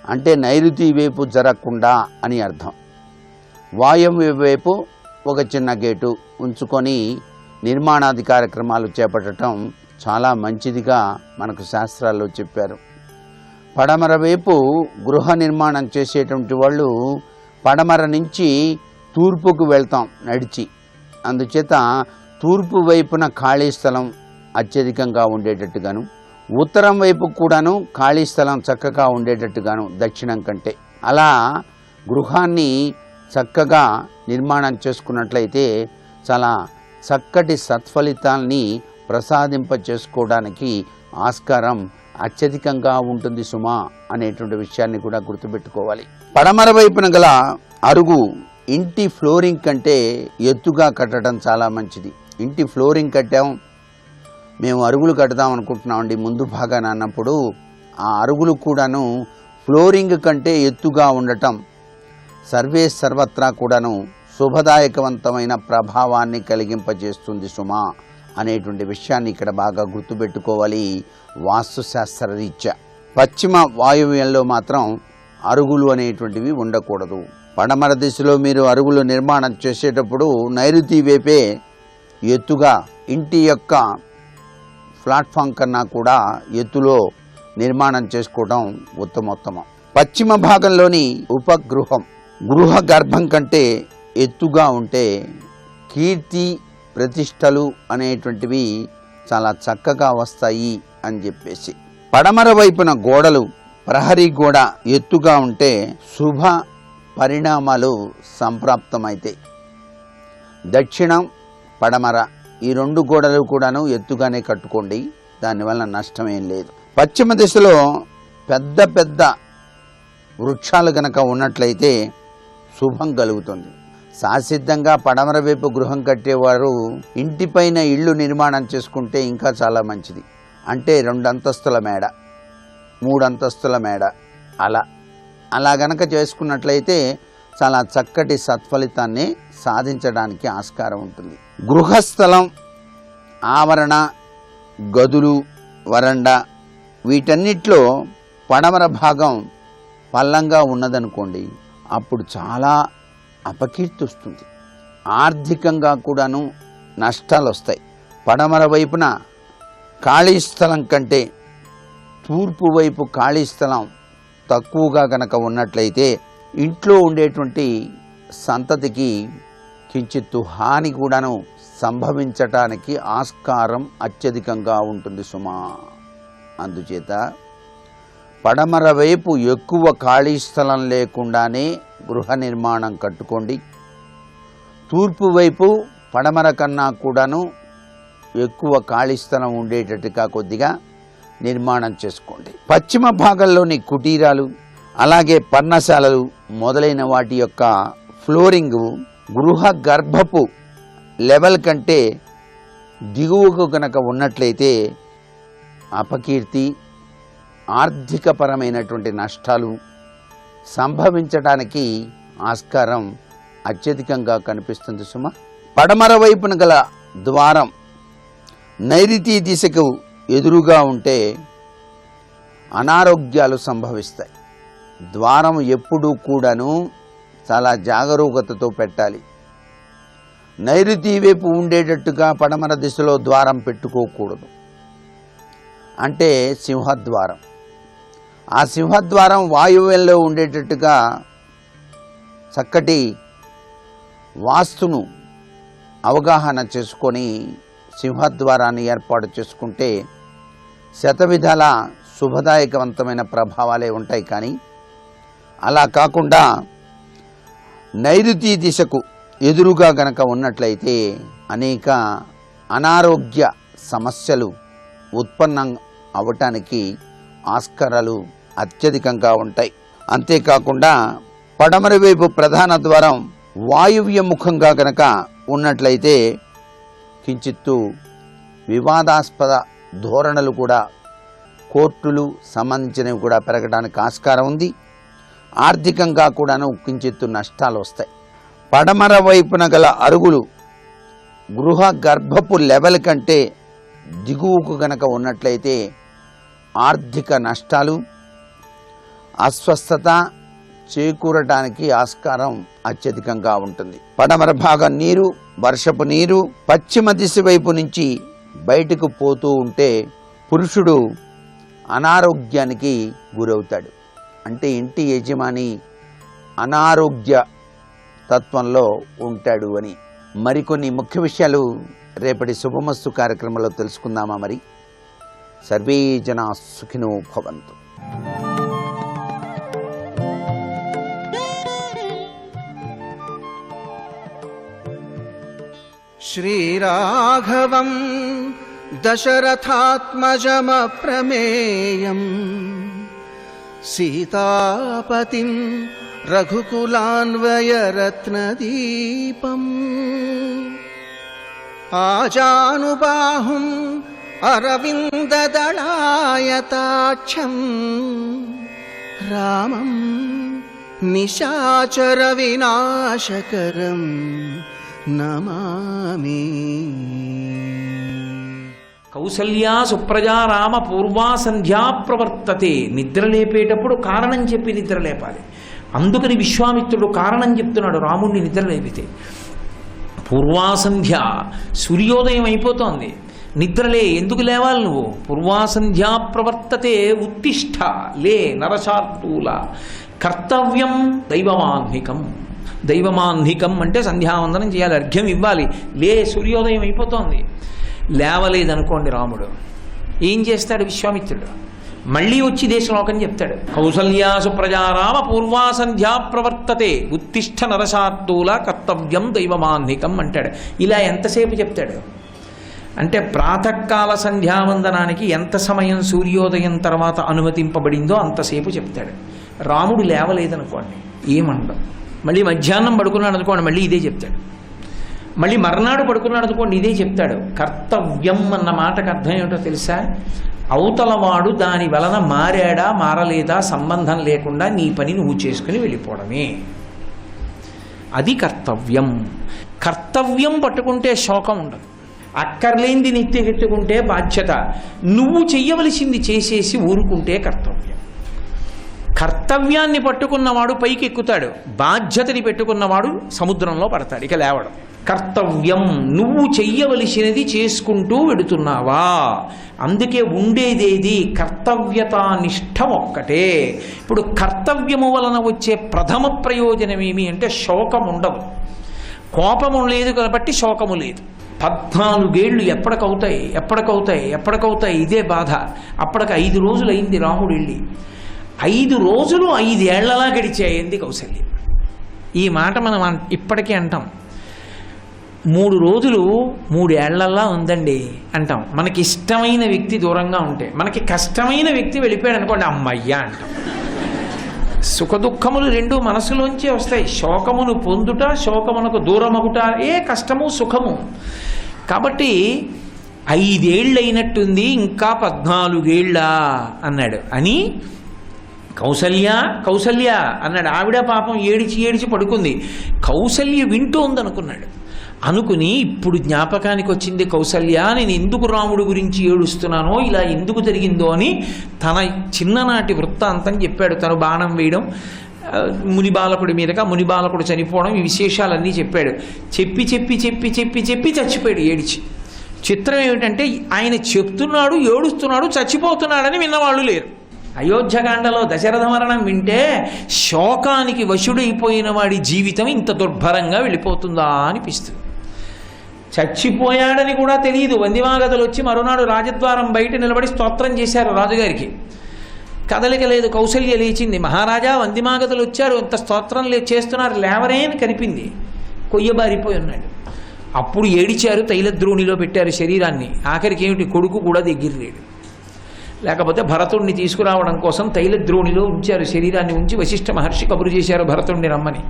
అంటే నైరుతి వైపు జరగకుండా అని అర్థం. వాయువ్య వైపు ఒక చిన్న గేటు ఉంచుకొని నిర్మాణాది కార్యక్రమాలు చేపట్టడం చాలా మంచిదిగా మనకు శాస్త్రాల్లో చెప్పారు. పడమర వైపు గృహ నిర్మాణం చేసేటువంటి వాళ్ళు పడమర నుంచి తూర్పుకు వెళ్తాం నడిచి. అందుచేత తూర్పు వైపున ఖాళీ స్థలం అత్యధికంగా ఉండేటట్టుగాను, ఉత్తరం వైపు కూడాను ఖాళీ స్థలం చక్కగా ఉండేటట్టుగాను దక్షిణం కంటే అలా గృహాన్ని చక్కగా నిర్మాణం చేసుకున్నట్లయితే చాలా చక్కటి సత్ఫలితాల్ని ప్రసాదింప చేసుకోవడానికి ఆస్కారం అత్యధికంగా ఉంటుంది సుమా అనేటువంటి విషయాన్ని కూడా గుర్తుపెట్టుకోవాలి. పడమర వైపున గల అరుగు ఇంటి ఫ్లోరింగ్ కంటే ఎత్తుగా కట్టడం చాలా మంచిది. ఇంటి ఫ్లోరింగ్ కట్టాం, మేము అరుగులు కడదాం అనుకుంటున్నామండి ముందు భాగాన అన్నప్పుడు ఆ అరుగులు కూడాను ఫ్లోరింగ్ కంటే ఎత్తుగా ఉండటం సర్వత్రా కూడాను శుభదాయకవంతమైన ప్రభావాన్ని కలిగింపజేస్తుంది సుమా అనేటువంటి విషయాన్ని ఇక్కడ బాగా గుర్తుపెట్టుకోవాలి. వాస్తుశాస్త్ర రీత్యా పశ్చిమ వాయువ్యంలో మాత్రం అరుగులు అనేటువంటివి ఉండకూడదు. పడమర దిశలో మీరు అరుగులు నిర్మాణం చేసేటప్పుడు నైరుతి వైపే ఎత్తుగా ఇంటి యొక్క ప్లాట్ఫామ్ కన్నా కూడా ఎత్తులో నిర్మాణం చేసుకోవడం ఉత్తమోత్తమం. పశ్చిమ భాగంలోని ఉపగృహం గృహ గర్భం కంటే ఎత్తుగా ఉంటే కీర్తి ప్రతిష్టలు అనేటువంటివి చాలా చక్కగా వస్తాయి అని చెప్పేసి. పడమర వైపున గోడలు ప్రహరీ గోడ ఎత్తుగా ఉంటే శుభ పరిణామాలు సంప్రాప్తమైతాయి. దక్షిణం పడమర ఈ రెండు గోడలు కూడాను ఎత్తుగానే కట్టుకోండి, దానివల్ల నష్టమేం లేదు. పశ్చిమ దిశలో పెద్ద పెద్ద వృక్షాలు గనక ఉన్నట్లయితే శుభం కలుగుతుంది. శాసిద్ధంగా పడమర వైపు గృహం కట్టేవారు ఇంటిపైన ఇళ్ళు నిర్మాణం చేసుకుంటే ఇంకా చాలా మంచిది. అంటే 2 అంతస్తుల మేడ, 3 అంతస్తుల మేడ అలా గనక చేసుకున్నట్లయితే చాలా చక్కటి సత్ఫలితాన్ని సాధించడానికి ఆస్కారం ఉంటుంది. గృహస్థలం, ఆవరణ, గదులు, వరండా వీటన్నిటిలో పడమర భాగం పల్లంగా ఉన్నదనుకోండి, అప్పుడు చాలా అపకీర్తి వస్తుంది. ఆర్థికంగా కూడాను నష్టాలు వస్తాయి. పడమర వైపున ఖాళీ స్థలం కంటే తూర్పు వైపు ఖాళీ స్థలం తక్కువగా గనక ఉన్నట్లయితే ఇంట్లో ఉండేటువంటి సంతతికి కించిత్తు హాని కూడాను సంభవించటానికి ఆస్కారం అత్యధికంగా ఉంటుంది సుమా. అందుచేత పడమర వైపు ఎక్కువ ఖాళీ స్థలం లేకుండానే గృహ నిర్మాణం కట్టుకోండి. తూర్పు వైపు పడమర కన్నా కూడాను ఎక్కువ ఖాళీ స్థలం ఉండేటట్టుగా కొద్దిగా నిర్మాణం చేసుకోండి. పశ్చిమ భాగంలోని కుటీరాలు, అలాగే పర్ణశాలలు మొదలైన వాటి యొక్క ఫ్లోరింగు గృహ గర్భపు లెవెల్ కంటే దిగువకు కనుక ఉన్నట్లయితే అపకీర్తి, ఆర్థికపరమైనటువంటి నష్టాలు సంభవించడానికి ఆస్కారం అత్యధికంగా కనిపిస్తుంది సుమ. పడమర వైపున గల ద్వారం నైరుతి దిశకు ఎదురుగా ఉంటే అనారోగ్యాలు సంభవిస్తాయి. ద్వారం ఎప్పుడూ కూడాను చాలా జాగరూకతతో పెట్టాలి. నైరుతి వైపు ఉండేటట్టుగా పడమర దిశలో ద్వారం పెట్టుకోకూడదు. అంటే సింహద్వారం. ఆ సింహద్వారం వాయువ్యంలో ఉండేటట్టుగా చక్కటి వాస్తును అవగాహన చేసుకొని సింహద్వారాన్ని ఏర్పాటు చేసుకుంటే శతవిధాల శుభదాయకవంతమైన ప్రభావాలే ఉంటాయి. కానీ అలా కాకుండా నైరుతి దిశకు ఎదురుగా గనక ఉన్నట్లయితే అనేక అనారోగ్య సమస్యలు ఉత్పన్నం అవటానికి ఆస్కారాలు అత్యధికంగా ఉంటాయి. అంతేకాకుండా పడమర వైపు ప్రధాన ద్వారం వాయువ్యముఖంగా గనక ఉన్నట్లయితే కించిత్తు వివాదాస్పద ధోరణులు కూడా, కోర్టులు సంబంధించినవి కూడా పెరగడానికి ఆస్కారం ఉంది. ఆర్థికంగా కూడాను కించిత్తు నష్టాలు వస్తాయి. పడమర వైపున గల అరుగులు గృహ గర్భపు లెవెల్ కంటే దిగువకు గనక ఉన్నట్లయితే ఆర్థిక నష్టాలు, అస్వస్థత చేకూరటానికి ఆస్కారం అత్యధికంగా ఉంటుంది. పడమర భాగం నీరు, వర్షపు నీరు పశ్చిమ దిశ వైపు నుంచి బయటకు పోతూ ఉంటే పురుషుడు అనారోగ్యానికి గురవుతాడు. అంటే ఇంటి యజమాని అనారోగ్య తత్వంలో ఉంటాడు అని. మరికొన్ని ముఖ్య విషయాలు రేపటి శుభమస్తు కార్యక్రమంలో తెలుసుకుందామా? మరి సర్వే జనా సుఖినో భవంతు. శ్రీరాఘవం దశరథాత్మజమప్రమేయం సీతాపతిం రఘుకులాన్వయరత్నదీపం ఆజానుబాహుం అరవిందదళాయతాక్షం రామం నిశాచర వినాశకరం నమామి. కౌసల్యా సుప్రజా రామ పూర్వా సంధ్యా ప్రవర్తతే. నిద్ర లేపేటప్పుడు కారణం చెప్పి నిద్ర లేపాలి. అందుకని విశ్వామిత్రుడు కారణం చెప్తున్నాడు రాముణ్ణి నిద్ర లేపితే. పూర్వాసంధ్య, సూర్యోదయం అయిపోతోంది, నిద్రలే. ఎందుకు లేవాలి నువ్వు? పూర్వాసంధ్యా ప్రవర్తతే ఉత్తిష్ట, లే నరశార్దూల. కర్తవ్యం దైవమాహ్నికం. దైవమాహ్నికం అంటే సంధ్యావందనం చేయాలి, అర్ఘ్యం ఇవ్వాలి. లే, సూర్యోదయం అయిపోతోంది. లేవలేదనుకోండి రాముడు, ఏం చేస్తాడు విశ్వామిత్రుడు? మళ్ళీ వచ్చి ఇదే శ్లోకం చెప్తాడు. కౌసల్యా సుప్రజారామ పూర్వా సంధ్యా ప్రవర్తతే ఉత్తిష్ట నరశార్దూల కర్తవ్యం దైవమాన్నికం అంటాడు. ఇలా ఎంతసేపు చెప్తాడు అంటే ప్రాతకాల సంధ్యావందనానికి ఎంత సమయం సూర్యోదయం తర్వాత అనుమతింపబడిందో అంతసేపు చెప్తాడు. రాముడు లేవలేదనుకోండి ఏమండవు. మళ్ళీ మధ్యాహ్నం పడుకున్నాడు అనుకోండి మళ్ళీ ఇదే చెప్తాడు. మళ్ళీ మర్నాడు పడుకున్నాడు అనుకోండి ఇదే చెప్తాడు. కర్తవ్యం అన్న మాటకు అర్థం ఏమిటో తెలుసా? అవతలవాడు దాని వలన మారాడా మారలేదా సంబంధం లేకుండా నీ పని నువ్వు చేసుకుని వెళ్ళిపోవడమే, అది కర్తవ్యం. కర్తవ్యం పట్టుకుంటే శోకం ఉండదు. అక్కర్లేంది నెత్తికెట్టుకుంటే బాధ్యత. నువ్వు చెయ్యవలసింది చేసేసి ఊరుకుంటే కర్తవ్యం. కర్తవ్యాన్ని పట్టుకున్నవాడు పైకి ఎక్కుతాడు, బాధ్యతని పెట్టుకున్నవాడు సముద్రంలో పడతాడు, ఇక లేవడం. కర్తవ్యం, నువ్వు చెయ్యవలసినది చేసుకుంటూ వెడుతున్నావా, అందుకే ఉండేదేది కర్తవ్యతానిష్ట ఒక్కటే. ఇప్పుడు కర్తవ్యము వలన వచ్చే ప్రథమ ప్రయోజనం ఏమి అంటే శోకం ఉండదు. కోపము లేదు కాబట్టి శోకము లేదు. 14 ఏళ్ళు ఎప్పటికవుతాయి ఇదే బాధ. అప్పటికి 5 రోజులు అయింది రాముడు వెళ్ళి. 5 రోజులు 5 ఏళ్లలా గడిచాయింది కౌసల్య. ఈ మాట మనం ఇప్పటికీ అంటాం. 3 రోజులు 3 ఏళ్లలా ఉందండి అంటాం. మనకి ఇష్టమైన వ్యక్తి దూరంగా ఉంటే. మనకి కష్టమైన వ్యక్తి వెళ్ళిపోయాడు అనుకోండి అమ్మయ్యా అంటాం. సుఖదుఖములు రెండు మనసులోంచే వస్తాయి. శోకమును పొందుట, శోకమునకు దూరమగుట కష్టము సుఖము. కాబట్టి 5 ఏళ్ళు అయినట్టుంది, ఇంకా 14 ఏళ్ళ అన్నాడు. అని కౌసల్య కౌసల్య అన్నాడు. ఆవిడ పాపం ఏడిచి పడుకుంది. కౌసల్య వింటోందనుకున్నాడు. అనుకుని ఇప్పుడు జ్ఞాపకానికి వచ్చింది కౌసల్య, నేను ఎందుకు రాముడు గురించి ఏడుస్తున్నానో, ఇలా ఎందుకు జరిగిందో అని తన చిన్ననాటి వృత్తాంతం చెప్పాడు. తను బాణం వేయడం, మునిబాలకుడి మీదగా మునిబాలకుడు చనిపోవడం, ఈ విశేషాలన్నీ చెప్పాడు. చెప్పి చచ్చిపోయాడు ఏడిచి. చిత్రం ఏమిటంటే ఆయన చెప్తున్నాడు, ఏడుస్తున్నాడు, చచ్చిపోతున్నాడని విన్నవాళ్ళు లేరు. అయోధ్యకాండలో దశరథ మరణం వింటే శోకానికి వశుడైపోయిన వాడి జీవితం ఇంత దుర్భరంగా వెళ్ళిపోతుందా అనిపిస్తుంది. చచ్చిపోయాడని కూడా తెలియదు. వందిమాగతలు వచ్చి మరునాడు రాజద్వారం బయట నిలబడి స్తోత్రం చేశారు రాజుగారికి. కదలిక లేదు. కౌసల్య లేచింది. మహారాజా వందిమాగతలు వచ్చారు, ఇంత స్తోత్రం చేస్తున్నారు, లేవరే అని కనిపింది. కొయ్యబారిపోయి ఉన్నాడు. అప్పుడు ఏడిచారు, తైలద్రోణిలో పెట్టారు శరీరాన్ని. ఆఖరికి ఏమిటి, కొడుకు కూడా దగ్గర లేడు. లేకపోతే భరతుణ్ణి తీసుకురావడం కోసం తైలద్రోణిలో ఉంచారు శరీరాన్ని. ఉంచి వశిష్ఠ మహర్షి కబురు చేశారు భరతుణ్ణి రమ్మని.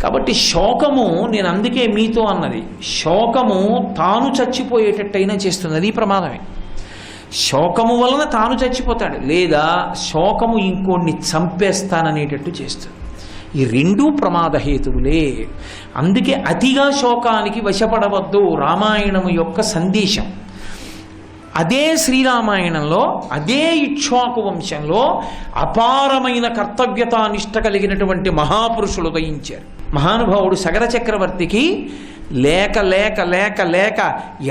కాబట్టి శోకము, నేను అందుకే మీతో అన్నది, శోకము తాను చచ్చిపోయేటట్టయినా చేస్తుంది, అది ప్రమాదమే. శోకము వలన తాను చచ్చిపోతాడు, లేదా శోకము ఇంకోడిని చంపేస్తాననేటట్టు చేస్తుంది. ఈ రెండూ ప్రమాదహేతువులే. అందుకే అతిగా శోకానికి వశపడవద్దు రామాయణము యొక్క సందేశం. అదే శ్రీరామాయణంలో, అదే ఇక్ష్వాకు వంశంలో అపారమైన కర్తవ్యతానిష్ట కలిగినటువంటి మహాపురుషులు ఉదయించారు. మహానుభావుడు సగర చక్రవర్తికి లేక లేక లేక లేక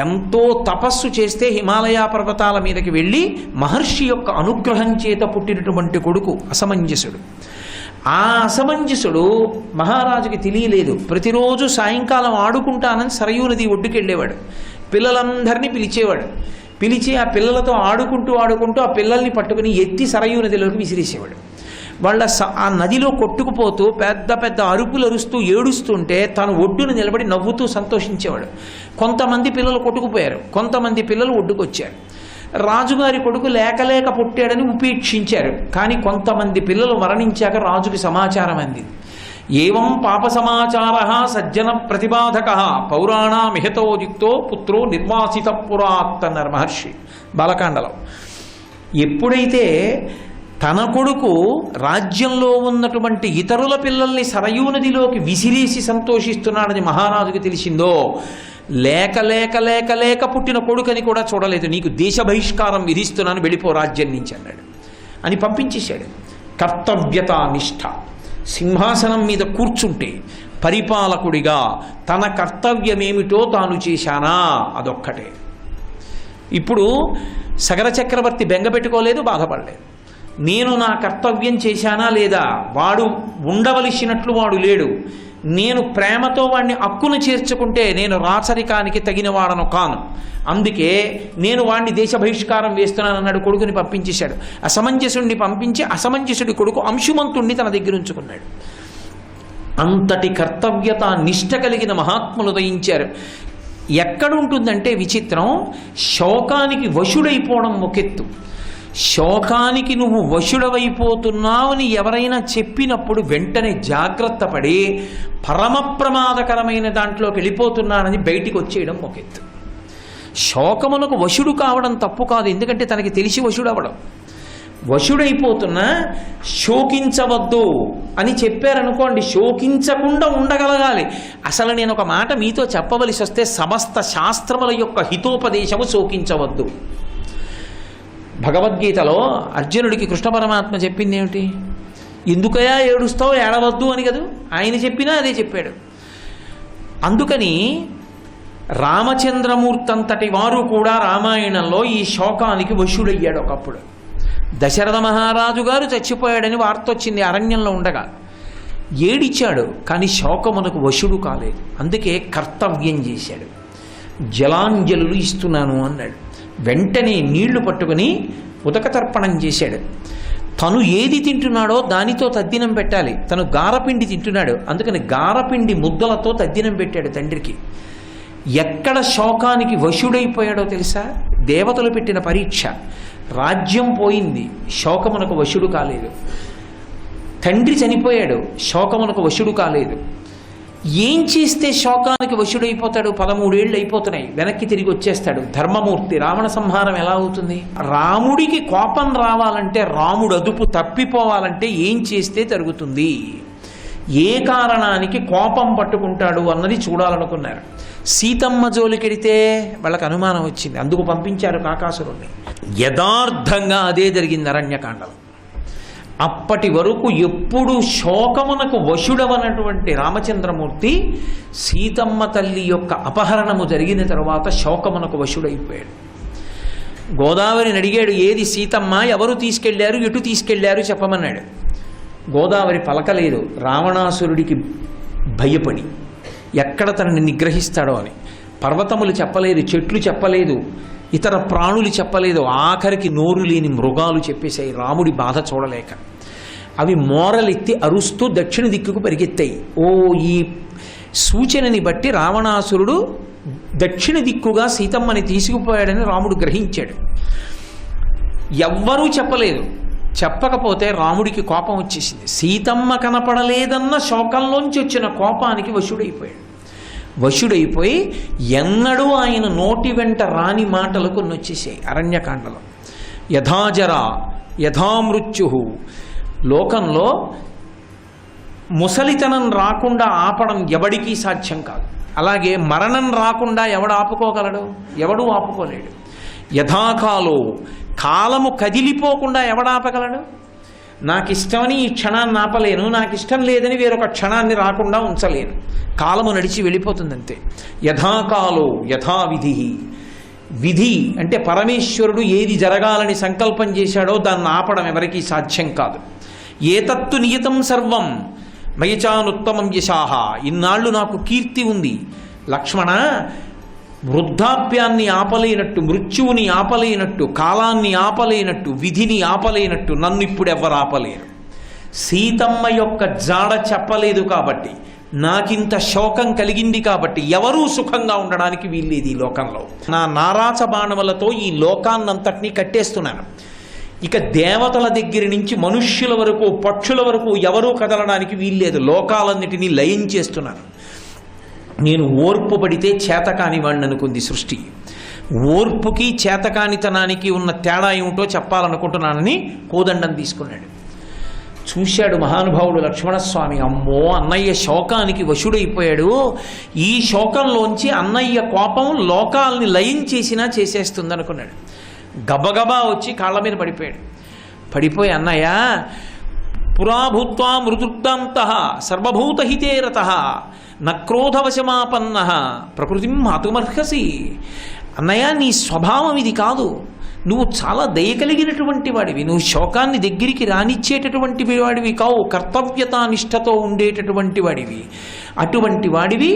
ఎంతో తపస్సు చేస్తే హిమాలయ పర్వతాల మీదకి వెళ్ళి మహర్షి యొక్క అనుగ్రహం చేత పుట్టినటువంటి కొడుకు అసమంజసుడు. ఆ అసమంజసుడు మహారాజుకి తెలియలేదు. ప్రతిరోజు సాయంకాలం ఆడుకుంటానని సరయూ నది ఒడ్డుకెళ్ళేవాడు. పిల్లలందరినీ పిలిచేవాడు. పిలిచి ఆ పిల్లలతో ఆడుకుంటూ ఆ పిల్లల్ని పట్టుకుని ఎత్తి సరయూ నదిలోకి విసిరేసేవాడు. వాళ్ళ ఆ నదిలో కొట్టుకుపోతూ పెద్ద పెద్ద అరుపులు అరుస్తూ ఏడుస్తుంటే తను ఒడ్డును నిలబడి నవ్వుతూ సంతోషించేవాడు. కొంతమంది పిల్లలు కొట్టుకుపోయారు, కొంతమంది పిల్లలు ఒడ్డుకొచ్చారు. రాజుగారి కొడుకు లేక పుట్టాడని ఉపేక్షించారు. కానీ కొంతమంది పిల్లలు మరణించాక రాజుకి సమాచారం అందింది. ఏవం పాప సమాచార సజ్జన ప్రతిబాధక పౌరాణామిహతోయుక్తో పుత్రో నిర్వాసిత పురాత్ అన్నారు మహర్షి బాలకాండలో. ఎప్పుడైతే తన కొడుకు రాజ్యంలో ఉన్నటువంటి ఇతరుల పిల్లల్ని సరయూ నదిలోకి విసిరేసి సంతోషిస్తున్నాడని మహారాజుకి తెలిసిందో, లేక లేక లేక లేక పుట్టిన కొడుకని కూడా చూడలేదు, నీకు దేశ బహిష్కారం విధిస్తున్నాను, వెళ్ళిపో రాజ్యం నుంచి అన్నాడు అని పంపించేశాడు. కర్తవ్యతానిష్ట. సింహాసనం మీద కూర్చుంటే పరిపాలకుడిగా తన కర్తవ్యమేమిటో తాను చేశానా అదొక్కటే. ఇప్పుడు సగర చక్రవర్తి బెంగ పెట్టుకోలేదు, బాధపడలేదు. నేను నా కర్తవ్యం చేశానా లేదా, వాడు ఉండవలసినట్లు వాడు లేడు, నేను ప్రేమతో వాడిని అక్కును చేర్చుకుంటే నేను రాచరికానికి తగిన వాడను కాను, అందుకే నేను వాడిని దేశ బహిష్కారం వేస్తున్నాను అన్నాడు. కొడుకుని పంపించేశాడు. అసమంజసుడిని పంపించి అసమంజసుడి కొడుకు అంశుమంతుణ్ణి తన దగ్గర ఉంచుకున్నాడు. అంతటి కర్తవ్యత నిష్ట కలిగిన మహాత్ములు ఉదయించారు. ఎక్కడుంటుందంటే విచిత్రం, శోకానికి వశుడైపోవడం ఒకెత్తు. శోకానికి నువ్వు వశుడవైపోతున్నావని ఎవరైనా చెప్పినప్పుడు వెంటనే జాగ్రత్త పడి పరమ ప్రమాదకరమైన దాంట్లోకి వెళ్ళిపోతున్నానని బయటికి వచ్చేయడం ఒకెత్తు. శోకమునకు వశుడు కావడం తప్పు కాదు, ఎందుకంటే తనకి తెలిసి వశుడవడం. వశుడైపోతున్నా శోకించవద్దు అని చెప్పారనుకోండి, శోకించకుండా ఉండగలగాలి. అసలు నేను ఒక మాట మీతో చెప్పవలసి వస్తే, సమస్త శాస్త్రముల యొక్క హితోపదేశము శోకించవద్దు. భగవద్గీతలో అర్జునుడికి కృష్ణ పరమాత్మ చెప్పింది ఏమిటి? ఎందుకయా ఏడుస్తావు, ఏడవద్దు అని కదా ఆయన చెప్పినా అదే చెప్పాడు. అందుకని రామచంద్రమూర్తి అంతటి వారు కూడా రామాయణంలో ఈ శోకానికి వశుడయ్యాడు. ఒకప్పుడు దశరథ మహారాజు గారు చచ్చిపోయాడని వార్త వచ్చింది అరణ్యంలో ఉండగా, ఏడిచాడు కానీ శోకమునకు వశుడు కాలేదు. అందుకే కర్తవ్యం చేశాడు. జలాంజలులు ఇస్తున్నాను అన్నాడు. వెంటనే నీళ్లు పట్టుకుని ఉదకతర్పణం చేశాడు. తను ఏది తింటున్నాడో దానితో తద్దినం పెట్టాలి. తను గారపిండి తింటున్నాడు, అందుకని గారపిండి ముద్దలతో తద్దినం పెట్టాడు తండ్రికి. ఎక్కడ శోకానికి వశుడైపోయాడో తెలుసా? దేవతలు పెట్టిన పరీక్ష. రాజ్యం పోయింది, శోకమునకు వశుడు కాలేదు. తండ్రి చనిపోయాడు, శోకమునకు వశుడు కాలేదు. ఏం చేస్తే శోకానికి వశుడైపోతాడు? 13 ఏళ్ళు అయిపోతున్నాయి, వెనక్కి తిరిగి వచ్చేస్తాడు. ధర్మమూర్తి రావణ సంహారం ఎలా అవుతుంది? రాముడికి కోపం రావాలంటే, రాముడు అదుపు తప్పిపోవాలంటే ఏం చేస్తే జరుగుతుంది? ఏ కారణానికి కోపం పట్టుకుంటాడు అన్నది చూడాలనుకున్నారు. సీతమ్మ జోలికెడితే వాళ్ళకి అనుమానం వచ్చింది, అందుకు పంపించారు కాకాసురుణ్ణి. యథార్థంగా అదే జరిగింది అరణ్యకాండలో. అప్పటి వరకు ఎప్పుడు శోకమునకు వశుడవనటువంటి రామచంద్రమూర్తి సీతమ్మ తల్లి యొక్క అపహరణము జరిగిన తరువాత శోకమునకు వశుడైపోయాడు. గోదావరిని అడిగాడు, ఏది సీతమ్మ, ఎవరు తీసుకెళ్లారు, ఎటు తీసుకెళ్లారు చెప్పమన్నాడు. గోదావరి పలకలేదు, రావణాసురుడికి భయపడి ఎక్కడ తనని నిగ్రహిస్తాడో అని. పర్వతములు చెప్పలేదు, చెట్లు చెప్పలేదు, ఇతర ప్రాణులు చెప్పలేదు, ఆఖరికి నోరు లేని మృగాలు చెప్పేశాయి రాముడి బాధ చూడలేక. అవి మోరలెత్తి అరుస్తూ దక్షిణ దిక్కుకు పరిగెత్తాయి. ఓ, ఈ సూచనని బట్టి రావణాసురుడు దక్షిణ దిక్కుగా సీతమ్మని తీసుకుపోయాడని రాముడు గ్రహించాడు. ఎవ్వరూ చెప్పలేదు. చెప్పకపోతే రాముడికి కోపం వచ్చేసింది. సీతమ్మ కనపడలేదన్న శోకంలోంచి వచ్చిన కోపానికి వశుడైపోయి ఎన్నడూ ఆయన నోటి వెంట రాని మాటలు కొన్ని వచ్చేసాయి అరణ్యకాండలో. యథాజర యథామృత్యు. లోకంలో ముసలితనం రాకుండా ఆపడం ఎవడికి సాధ్యం కాదు. అలాగే మరణం రాకుండా ఎవడు ఆపుకోగలడు? ఎవడూ ఆపుకోలేడు. యథాకాలో. కాలము కదిలిపోకుండా ఎవడాపగలడు? నాకు ఇష్టమని ఈ క్షణాన్ని ఆపలేను, నాకు ఇష్టం లేదని వేరొక క్షణాన్ని రాకుండా ఉంచలేను. కాలము నడిచి వెళ్ళిపోతుందంతే. యథాకాలో యథావిధి. విధి అంటే పరమేశ్వరుడు ఏది జరగాలని సంకల్పం చేశాడో దాన్ని ఆపడం ఎవరికీ సాధ్యం కాదు. ఏతత్తు నియతం సర్వం మయచానుత్తమం యశాహ. ఇన్నాళ్ళు నాకు కీర్తి ఉంది లక్ష్మణ, వృద్ధాప్యాన్ని ఆపలేనట్టు, మృత్యువుని ఆపలేనట్టు, కాలాన్ని ఆపలేనట్టు, విధిని ఆపలేనట్టు నన్ను ఇప్పుడు ఎవరు ఆపలేరు. సీతమ్మ యొక్క జాడ చెప్పలేదు కాబట్టి, నాకింత శోకం కలిగింది కాబట్టి ఎవరూ సుఖంగా ఉండడానికి వీల్లేదు ఈ లోకంలో. నా నారాచ బాణములతో ఈ లోకాన్నంతటినీ కట్టేస్తున్నాను. ఇక దేవతల దగ్గర నుంచి మనుష్యుల వరకు, పక్షుల వరకు ఎవరూ కదలడానికి వీల్లేదు. లోకాలన్నిటినీ లయం చేస్తున్నాను. నేను ఓర్పు పడితే చేతకాని వాడిని అనుకుంది సృష్టి. ఓర్పుకి చేతకానితనానికి ఉన్న తేడా ఏమిటో చెప్పాలనుకుంటున్నానని కోదండం తీసుకున్నాడు. చూశాడు మహానుభావుడు లక్ష్మణస్వామి. అమ్మో, అన్నయ్య శోకానికి వశుడైపోయాడు. ఈ శోకంలోంచి అన్నయ్య కోపం లోకాల్ని లయం చేసినా చేసేస్తుంది అనుకున్నాడు. గబగబా వచ్చి కాళ్ళ మీద పడిపోయి అన్నయ్య, పురాభూత్వా మృదుర్దాంతః సర్వభూతహితే రతః నక్రోధవశమాపన్నః ప్రకృతిం మాతుమర్హసి. అన్నయ్య, నీ స్వభావం ఇది కాదు. నువ్వు చాలా దయ కలిగినటువంటి వాడివి, నువ్వు శోకాన్ని దగ్గరికి రానిచ్చేటటువంటి వాడివి కావు, కర్తవ్యతానిష్టతో ఉండేటటువంటి వాడివి. అటువంటి వాడివి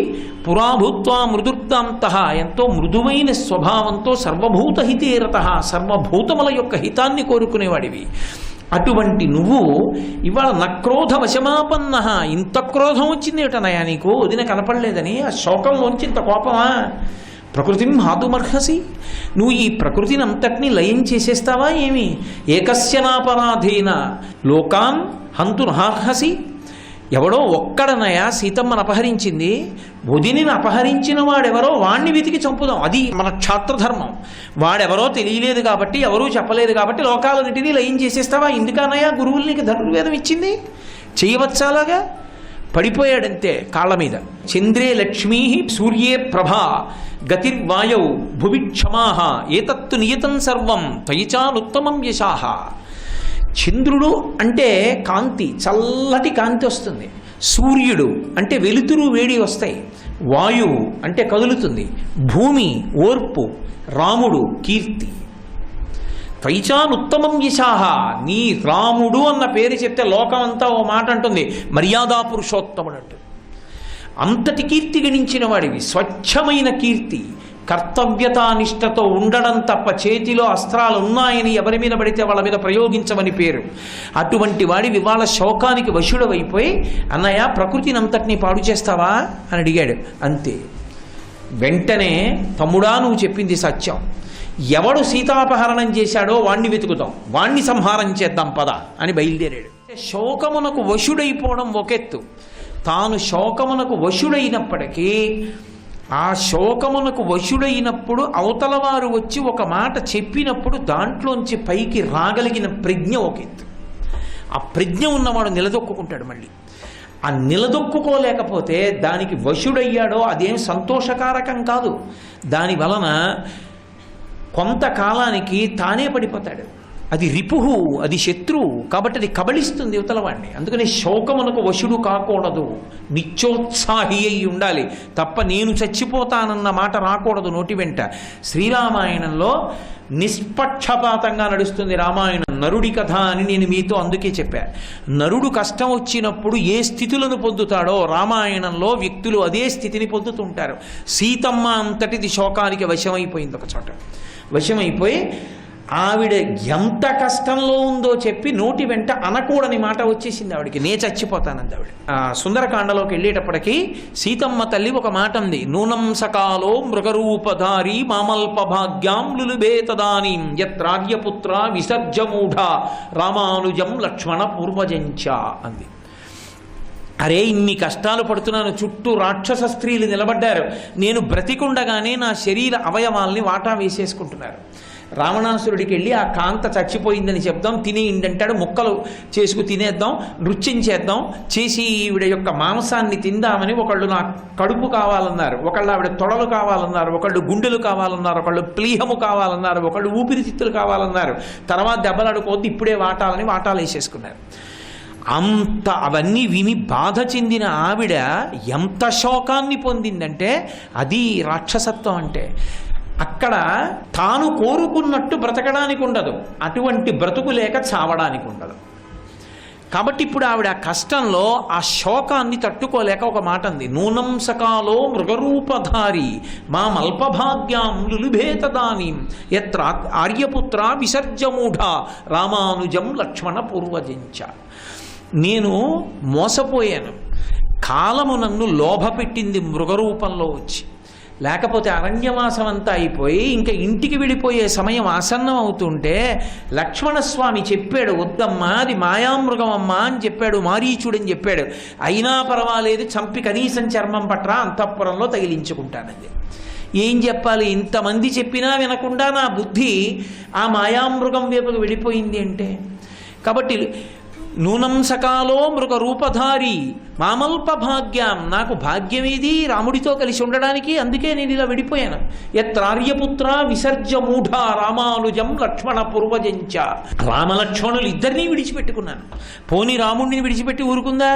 పురాభూత్వా మృదుర్దాంతః, ఎంతో మృదువైన స్వభావంతో సర్వభూతహితేరతః, సర్వభూతముల యొక్క హితాన్ని కోరుకునేవాడివి. అటువంటి నువ్వు ఇవాళ నక్రోధ వశమాపన్న, ఇంత క్రోధం వచ్చింది ఏటనయా నీకు, వదిన కనపడలేదని, ఆ శోకంలోంచి ఇంత కోపమా? ప్రకృతిం హాతుమర్హసి, నువ్వు ఈ ప్రకృతిని అంతటినీ లయం చేసేస్తావా ఏమి? ఏకస్యనాపరాధేన లోకాన్ హంతుర్హార్హసి, ఎవడో ఒక్కడనయా సీతమ్మను అపహరించింది, వదినిని అపహరించిన వాడెవరో వాణ్ణి వెతికి చంపుదాం, అది మన క్షాత్రధర్మం. వాడెవరో తెలియలేదు కాబట్టి, ఎవరూ చెప్పలేదు కాబట్టి లోకాలన్నిటినీ లయం చేసేస్తావా? ఎందుకనయా గురువులు నీకు ధనుర్వేదం ఇచ్చింది? చేయవచ్చాలాగా? పడిపోయాడంతే కాళ్ళ మీద. చంద్రే లక్ష్మీ సూర్యే ప్రభా గతిర్వాయౌ భువి క్షమాహ ఏతత్తు నియతం సర్వం త్వయిచానుత్తమం యశాహ. చంద్రుడు అంటే కాంతి, చల్లటి కాంతి వస్తుంది. సూర్యుడు అంటే వెలుతురు వేడి వస్తాయి. వాయువు అంటే కదులుతుంది. భూమి ఓర్పు. రాముడు కీర్తి. త్వయిచానుత్తమం యశాహ, నీ రాముడు అన్న పేరు చెప్తే లోకం అంతా ఓ మాట అంటుంది, మర్యాదా పురుషోత్తముడు అంటుంది. అంతటి కీర్తి గణించిన వాడివి, స్వచ్ఛమైన కీర్తి. కర్తవ్యతానిష్టతో ఉండడం తప్ప చేతిలో అస్త్రాలు ఉన్నాయని ఎవరి మీద పడితే వాళ్ళ మీద ప్రయోగించమని పేరు. అటువంటి వాడివి వాళ్ళ శోకానికి వశుడవైపోయి, అన్నయ్య ప్రకృతిని అంతటినీ పాడు చేస్తావా అని అడిగాడు. అంతే. వెంటనే తమ్ముడా నువ్వు చెప్పింది సత్యం, ఎవడు సీతాపహరణం చేశాడో వాణ్ణి వెతుకుతాం, వాణ్ణి సంహారం చేద్దాం పద అని బయలుదేరాడు. శోకమునకు వశుడైపోవడం ఒకెత్తు, తాను శోకమునకు వశుడైనప్పటికీ ఆ శోకమునకు వశుడైనప్పుడు అవతల వారు వచ్చి ఒక మాట చెప్పినప్పుడు దాంట్లోంచి పైకి రాగలిగిన ప్రజ్ఞ ఒకెత్తు. ఆ ప్రజ్ఞ ఉన్నవాడు నిలదొక్కుంటాడు. మళ్ళీ ఆ నిలదొక్కుకోలేకపోతే దానికి వశుడయ్యాడో అదేం సంతోషకారకం కాదు. దాని వలన కొంతకాలానికి తానే పడిపోతాడు. అది రిపుహు, అది శత్రువు, కాబట్టి అది కబళిస్తుంది యువతలవాడిని. అందుకని శోకమునకు వశుడు కాకూడదు, నిత్యోత్సాహి అయి ఉండాలి తప్ప నేను చచ్చిపోతానన్న మాట రాకూడదు నోటి వెంట. శ్రీరామాయణంలో నిష్పక్షపాతంగా నడుస్తుంది రామాయణం. నరుడి కథ అని నేను మీతో అందుకే చెప్పాను. నరుడు కష్టం వచ్చినప్పుడు ఏ స్థితులను పొందుతాడో రామాయణంలో వ్యక్తులు అదే స్థితిని పొందుతుంటారు. సీతమ్మ అంతటిది శోకానికి వశమైపోయింది. ఒక చోట వశమైపోయి ఆవిడ ఎంత కష్టంలో ఉందో చెప్పి నోటి వెంట అనకూడని మాట వచ్చేసింది ఆవిడికి. నే చచ్చిపోతానంది ఆవిడ. సుందరకాండలోకి వెళ్ళేటప్పటికీ సీతమ్మ తల్లి ఒక మాట ఉంది, నూనం సకాలో మృగరూపధారి మామల్పభాగ్యాం లులుభేతదానీం యత్రార్యపుత్ర విసర్జమూఢ రామానుజం లక్ష్మణ పూర్వజంచ అంది. అరే ఇన్ని కష్టాలు పడుతున్నాను, చుట్టూ రాక్షస స్త్రీలు నిలబడ్డారు, నేను బ్రతికుండగానే నా శరీర అవయవాల్ని వాటా వేసేసుకుంటున్నారు. రావణాసురుడికి వెళ్ళి ఆ కాంత చచ్చిపోయిందని చెప్దాం, తినేయండంటాడు, ముక్కలు చేసుకు తినేద్దాం, నృత్యం చేద్దాం, చేసి ఈవిడ యొక్క మాంసాన్ని తిందామని ఒకళ్ళు నా కడుపు కావాలన్నారు, ఒకళ్ళు ఆవిడ తొడలు కావాలన్నారు, ఒకళ్ళు గుండెలు కావాలన్నారు, ఒకళ్ళు ప్లీహము కావాలన్నారు, ఒకళ్ళు ఊపిరితిత్తులు కావాలన్నారు. తర్వాత దెబ్బలాడుకోవద్దు, ఇప్పుడే వాటాలని వాటాలు వేసేసుకున్నారు. అంత అవన్నీ విని బాధ చెందిన ఆవిడ ఎంత శోకాన్ని పొందిందంటే అది రాక్షసత్వం అంటే. అక్కడ తాను కోరుకున్నట్టు బ్రతకడానికి ఉండదు, అటువంటి బ్రతుకు లేక చావడానికి ఉండదు. కాబట్టి ఇప్పుడు ఆవిడ ఆ కష్టంలో ఆ శోకాన్ని తట్టుకోలేక ఒక మాట అంది, నూనం సకాలో మృగరూపధారి మా మల్పభాగ్యాం లులుభేతదానీం యత్ర ఆర్యపుత్ర విసర్జమూఢ రామానుజం లక్ష్మణ పూర్వజంచ. నేను మోసపోయాను, కాలము నన్ను లోభపెట్టింది మృగరూపంలో వచ్చి. లేకపోతే అరణ్యవాసం అంతా అయిపోయి ఇంకా ఇంటికి వెళ్ళిపోయే సమయం ఆసన్నం అవుతుంటే లక్ష్మణస్వామి చెప్పాడు, వద్దమ్మా అది మాయామృగం అమ్మా అని చెప్పాడు, మారీచుడని చెప్పాడు. అయినా పర్వాలేదు, చంపి కనీసం చర్మం పట్రా అంతఃపురంలో తగిలించుకుంటానంది. ఏం చెప్పాలి, ఇంతమంది చెప్పినా వినకుండా నా బుద్ధి ఆ మాయామృగం వైపుకు వెళ్ళిపోయింది అంటే. కాబట్టి నూనం సకాలో మృగ రూపధారి మామల్ప భాగ్యాం, నాకు భాగ్యమేది రాముడితో కలిసి ఉండడానికి, అందుకే నేను ఇలా విడిపోయాను. యత్రార్యపుత్ర విసర్జమూఢ రామానుజం లక్ష్మణ పూర్వజంచ. రామలక్ష్మణులు ఇద్దరినీ విడిచిపెట్టుకున్నాను. పోని రాముడిని విడిచిపెట్టి ఊరుకుందా?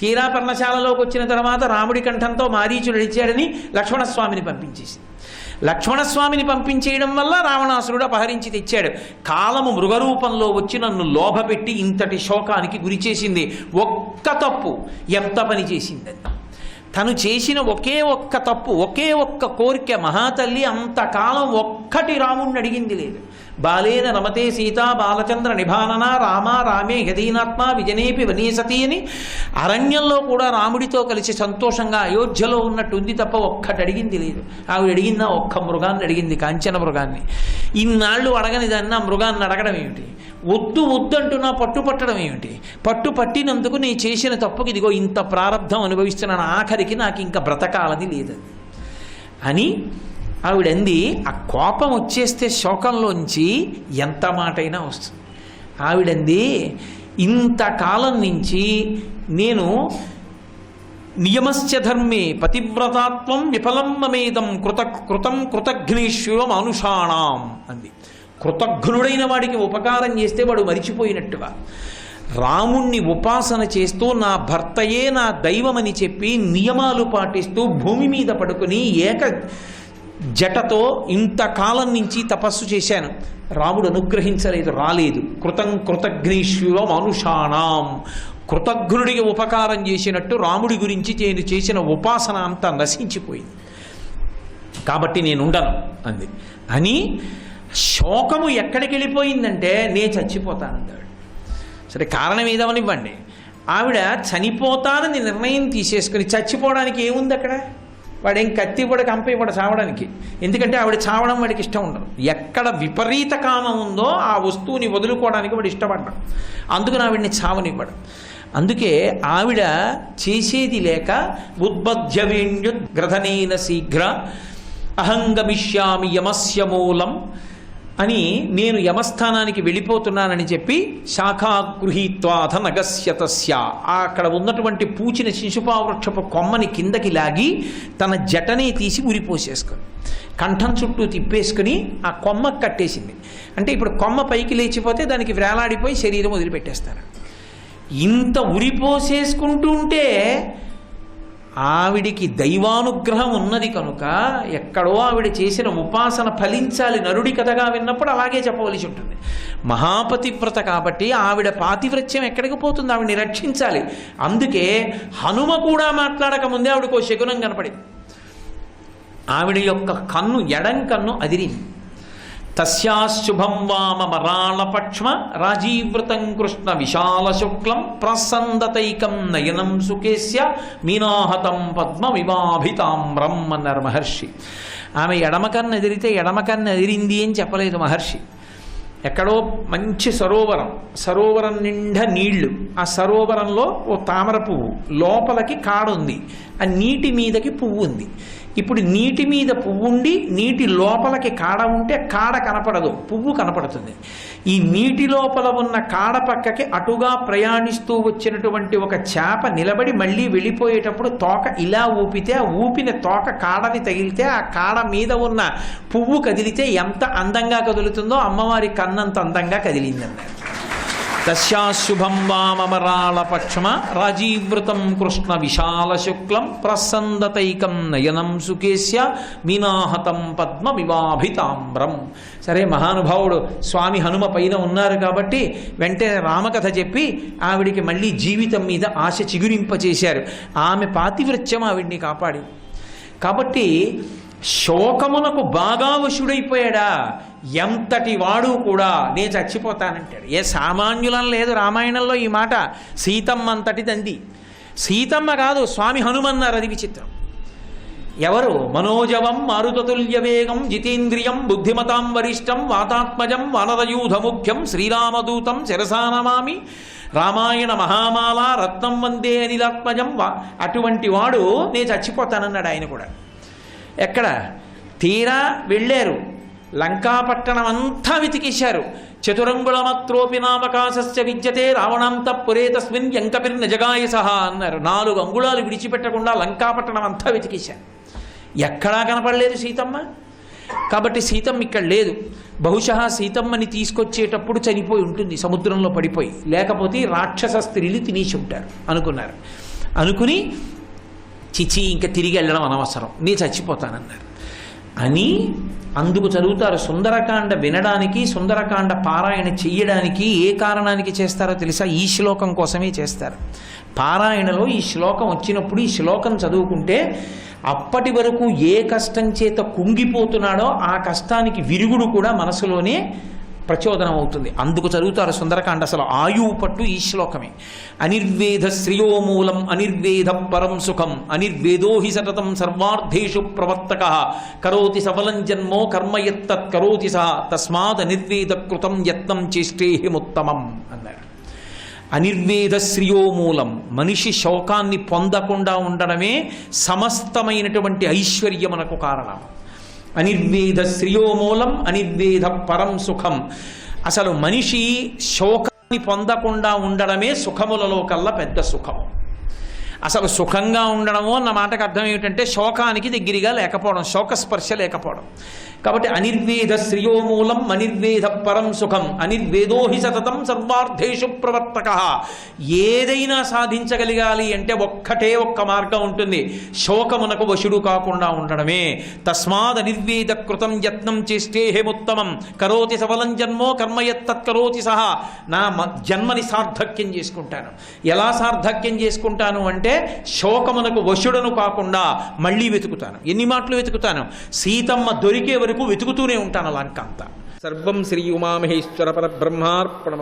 తీరా పర్ణశాలలోకి వచ్చిన తర్వాత రాముడి కంఠంతో మారీచుడు ఇచ్చాడని లక్ష్మణస్వామిని పంపించేసి, లక్ష్మణస్వామిని పంపించేయడం వల్ల రావణాసురుడు అపహరించి తెచ్చాడు. కాలము మృగరూపంలో వచ్చి నన్ను లోభపెట్టి ఇంతటి శోకానికి గురి చేసింది. ఒక్క తప్పు ఎంత పని చేసిందని. తను చేసిన ఒకే ఒక్క తప్పు, ఒకే ఒక్క కోరిక మహాతల్లి అంతకాలం ఒక్కటి రాముణ్ణి అడిగింది లేదు. బాలేన రమతే సీతా బాలచంద్ర నిభానన రామ రామే యదీనాత్మ విజనేపి వనీసతి అని అరణ్యంలో కూడా రాముడితో కలిసి సంతోషంగా అయోధ్యలో ఉన్నట్టు ఉంది తప్ప ఒక్కటి అడిగింది లేదు. ఆవిడ అడిగిందా ఒక్క మృగాన్ని అడిగింది, కాంచన మృగాన్ని. ఇన్నాళ్ళు అడగని దాన్ని ఆ మృగాన్ని అడగడం ఏమిటి? వద్దు వద్దు అంటున్నా పట్టుపట్టడం ఏమిటి? పట్టు పట్టినందుకు నేను చేసిన తప్పుకి ఇదిగో ఇంత ప్రారంధం అనుభవిస్తున్నాను, ఆఖరికి నాకు ఇంకా బ్రతకాలని లేదు అని ఆవిడంది. ఆ కోపం వచ్చేస్తే శోకంలోంచి ఎంత మాటైనా వస్తుంది. ఆవిడంది, ఇంతకాలం నుంచి నేను నియమశ్చ ధర్మే పతివ్రతాత్వం విఫలం మమేదం కృతం కృతఘ్నేశ్వరం అనుషాణం అంది. కృతఘ్నుడైన వాడికి ఉపకారం చేస్తే వాడు మరిచిపోయినట్టుగా రాముణ్ణి ఉపాసన చేస్తూ నా భర్తయే నా దైవమని చెప్పి నియమాలు పాటిస్తూ భూమి మీద పడుకుని ఏక జటతో ఇంతకాలం నుంచి తపస్సు చేశాను. రాముడు అనుగ్రహించలేదు, రాలేదు. కృతఘ్నేశ్వరం అనుషాణం, కృతఘ్నుడికి ఉపకారం చేసినట్టు రాముడి గురించి నేను చేసిన ఉపాసన అంతా నశించిపోయింది. కాబట్టి నేనుండను అంది. అని శోకము ఎక్కడికి వెళ్ళిపోయిందంటే నేను చచ్చిపోతానంటాడు. సరే కారణం ఏదవనివ్వండి, ఆవిడ చనిపోతానని నిర్ణయం తీసేసుకుని చచ్చిపోవడానికి ఏముంది అక్కడ? వాడేం కత్తి ఇవ్వడు, కంప ఇవ్వడు చావడానికి. ఎందుకంటే ఆవిడ చావడం వాడికి ఇష్టం ఉండదు. ఎక్కడ విపరీత కామం ఉందో ఆ వస్తువుని వదులుకోవడానికి వాడు ఇష్టపడ్డాడు. అందుకని ఆవిడ్ని చావనివ్వడు. అందుకే ఆవిడ చేసేది లేక ఉద్బధ్యవేణ్యుద్గ్రధనేన శీఘ్ర అహంగమిష్యామి యమస్య మూలం అని నేను యమస్థానానికి వెళ్ళిపోతున్నానని చెప్పి శాఖాగృహీత్వాధ నగస్యతస్య అక్కడ ఉన్నటువంటి పూచిన శిశుపావృక్షపు కొమ్మని కిందకి లాగి తన జటనే తీసి ఉరిపోసేసుకొని కంఠం చుట్టూ తిప్పేసుకుని ఆ కొమ్మ కట్టేసింది. అంటే ఇప్పుడు కొమ్మ పైకి లేచిపోతే దానికి వేలాడిపోయి శరీరం వదిలిపెట్టేస్తారు. ఇంత ఉరిపోసేసుకుంటూ ఉంటే ఆవిడికి దైవానుగ్రహం ఉన్నది కనుక ఎక్కడో ఆవిడ చేసిన ఉపాసన ఫలించాలి. నరుడి కథగా విన్నప్పుడు అలాగే చెప్పవలసి ఉంటుంది. మహాపతివ్రత కాబట్టి ఆవిడ పాతివ్రత్యం ఎక్కడికి పోతుంది? ఆవిడని రక్షించాలి. అందుకే హనుమ కూడా మాట్లాడక ముందే ఆవిడకు శకునం కనపడింది. ఆవిడ యొక్క కన్ను, ఎడం కన్ను అదిరింది. తస్యాశుభం వామరాళపక్ష్మ రాజీవృతం కృష్ణ విశాల శుక్లం ప్రసందతైకం నయనం సుకేస్య మీనాహతం పద్మ వివాభితామ్రం అన్నారు మహర్షి. ఆమె ఎడమకన్ను ఎదిరితే ఎడమకన్ను ఎదిరింది అని చెప్పలేదు మహర్షి. ఎక్కడో మంచి సరోవరం నిండా నీళ్లు, ఆ సరోవరంలో ఓ తామర పువ్వు, లోపలికి కాడ ఉంది, ఆ నీటి మీదకి పువ్వు ఉంది. ఇప్పుడు నీటి మీద పువ్వు ఉండి నీటి లోపలికి కాడ ఉంటే కాడ కనపడదు, పువ్వు కనపడుతుంది. ఈ నీటి లోపల ఉన్న కాడ పక్కకి అటుగా ప్రయాణిస్తూ వచ్చినటువంటి ఒక చేప నిలబడి మళ్ళీ వెళ్ళిపోయేటప్పుడు తోక ఇలా ఊపితే ఆ ఊపిన తోక కాడని తగిలితే ఆ కాడ మీద ఉన్న పువ్వు కదిలితే ఎంత అందంగా కదులుతుందో అమ్మవారి కన్నంత అందంగా కదిలిందన్నారు. తస్యాశుభం వామరాళపక్ష్మ రాజీవృతం కృష్ణ విశాల శుక్లం ప్రసందతైకం నయనం సుకేస్య మీనాహతం పద్మ వివాభితామ్రం. సరే మహానుభావుడు స్వామి హనుమ పైన ఉన్నారు కాబట్టి వెంటనే రామకథ చెప్పి ఆవిడికి మళ్ళీ జీవితం మీద ఆశ చిగురింపచేశారు. ఆమె పాతివ్రత్యం ఆవిడ్ని కాపాడి. కాబట్టి శోకమునకు బాగా వశుడైపోయాడా? ఎంతటి వాడు కూడా నేను చచ్చిపోతానంటాడు. ఏ సామాన్యులం లేదు రామాయణంలో ఈ మాట. సీతమ్మ అంతటిదంది. సీతమ్మ కాదు, స్వామి హనుమన్నారు. అది విచిత్రం. ఎవరు? మనోజవం మారుతతుల్య వేగం జితేంద్రియం బుద్ధిమతాం వరిష్టం వాతాత్మజం వానరయూధముఖ్యం శ్రీరామదూతం శిరసానమామి రామాయణ మహామాల రత్నం వందే అనిలాత్మజం. అటువంటి వాడు నేను చచ్చిపోతానన్నాడు ఆయన కూడా. ఎక్కడ? తీరా వెళ్ళారు, లంకాపట్టణం అంతా వెతికేశారు. చతురంగుళమత్రోపి నామకాశస్య విద్యతే రావణాంత పురే తస్మిన్ యంకపిర్న జగాయ సహా అన్నారు. 4 అంగుళాలు విడిచిపెట్టకుండా లంకాపట్టణం అంతా వెతికేశారు. ఎక్కడా కనపడలేదు సీతమ్మ. కాబట్టి సీతమ్మ ఇక్కడ లేదు. బహుశా సీతమ్మని తీసుకొచ్చేటప్పుడు చనిపోయి ఉంటుంది, సముద్రంలో పడిపోయి. లేకపోతే రాక్షస స్త్రీలు తినేసి ఉంటారు అనుకున్నారు. అనుకుని చిచి ఇంకా తిరిగి వెళ్ళడం అనవసరం, నేను చచ్చిపోతానన్నారు. అని అందుకు చదువుతారు. సుందరకాండ వినడానికి, సుందరకాండ పారాయణ చెయ్యడానికి ఏ కారణానికి చేస్తారో తెలుసా? ఈ శ్లోకం కోసమే చేస్తారు. పారాయణలో ఈ శ్లోకం వచ్చినప్పుడు ఈ శ్లోకం చదువుకుంటే అప్పటి వరకు ఏ కష్టం చేత కుంగిపోతున్నాడో ఆ కష్టానికి విరుగుడు కూడా మనసులోనే ప్రచోదనం అవుతుంది. అందుకు చదువుతారు సుందరకాండ. అసలు ఆయువు పట్టు ఈ శ్లోకమే. అనిర్వేద శ్రియోమూలం అనిర్వేద పరం సుఖం అనిర్వేదో హి సతతం సర్వార్థేషు ప్రవర్తక కరోతి సఫలం జన్మో కర్మయత్తత్ కరోతి సహ తస్మాత్ అనిర్వేద కృతం యత్నం చేష్టేహిముత్తమం అన్నారు. అనిర్వేద శ్రియోమూలం, మనిషి శోకాన్ని పొందకుండా ఉండడమే సమస్తమైనటువంటి ఐశ్వర్యమునకు కారణం. అనిర్వేద శ్రియోమూలం అనిర్వేద పరం సుఖం. అసలు మనిషి శోకాన్ని పొందకుండా ఉండడమే సుఖములలో కల్లా పెద్ద సుఖము. అసలు సుఖంగా ఉండడము అన్న మాటకు అర్థం ఏమిటంటే శోకానికి దగ్గరగా లేకపోవడం, శోకస్పర్శ లేకపోవడం. కాబట్టి అనిర్వేద శ్రియోమూలం అనిర్వేద పరం సుఖం అనిర్వేదో హి సతతం సర్వార్థేషు ప్రవర్తక. ఏదైనా సాధించగలగాలి అంటే ఒక్కటే ఒక్క మార్గం ఉంటుంది, శోకమునకు వశుడు కాకుండా ఉండడమే. తస్మాద్ అనిర్వేద కృతం యత్నం చేష్టేహిముత్తమం కరోతి సఫలం జన్మో కర్మయత్తత్ కరోతి సహా. నా జన్మని సార్థక్యం చేసుకుంటాను. ఎలా సార్థక్యం చేసుకుంటాను అంటే శోకమునకు వశుడను కాకుండా మళ్ళీ వెతుకుతాను. ఎన్ని మాటలు వెతుకుతాను? సీతమ్మ దొరికే వరకు వెతుకుతూనే ఉంటాను లంక అంతా. సర్వం శ్రీ ఉమామహేశ్వర పరబ్రహ్మార్పణమస్తు.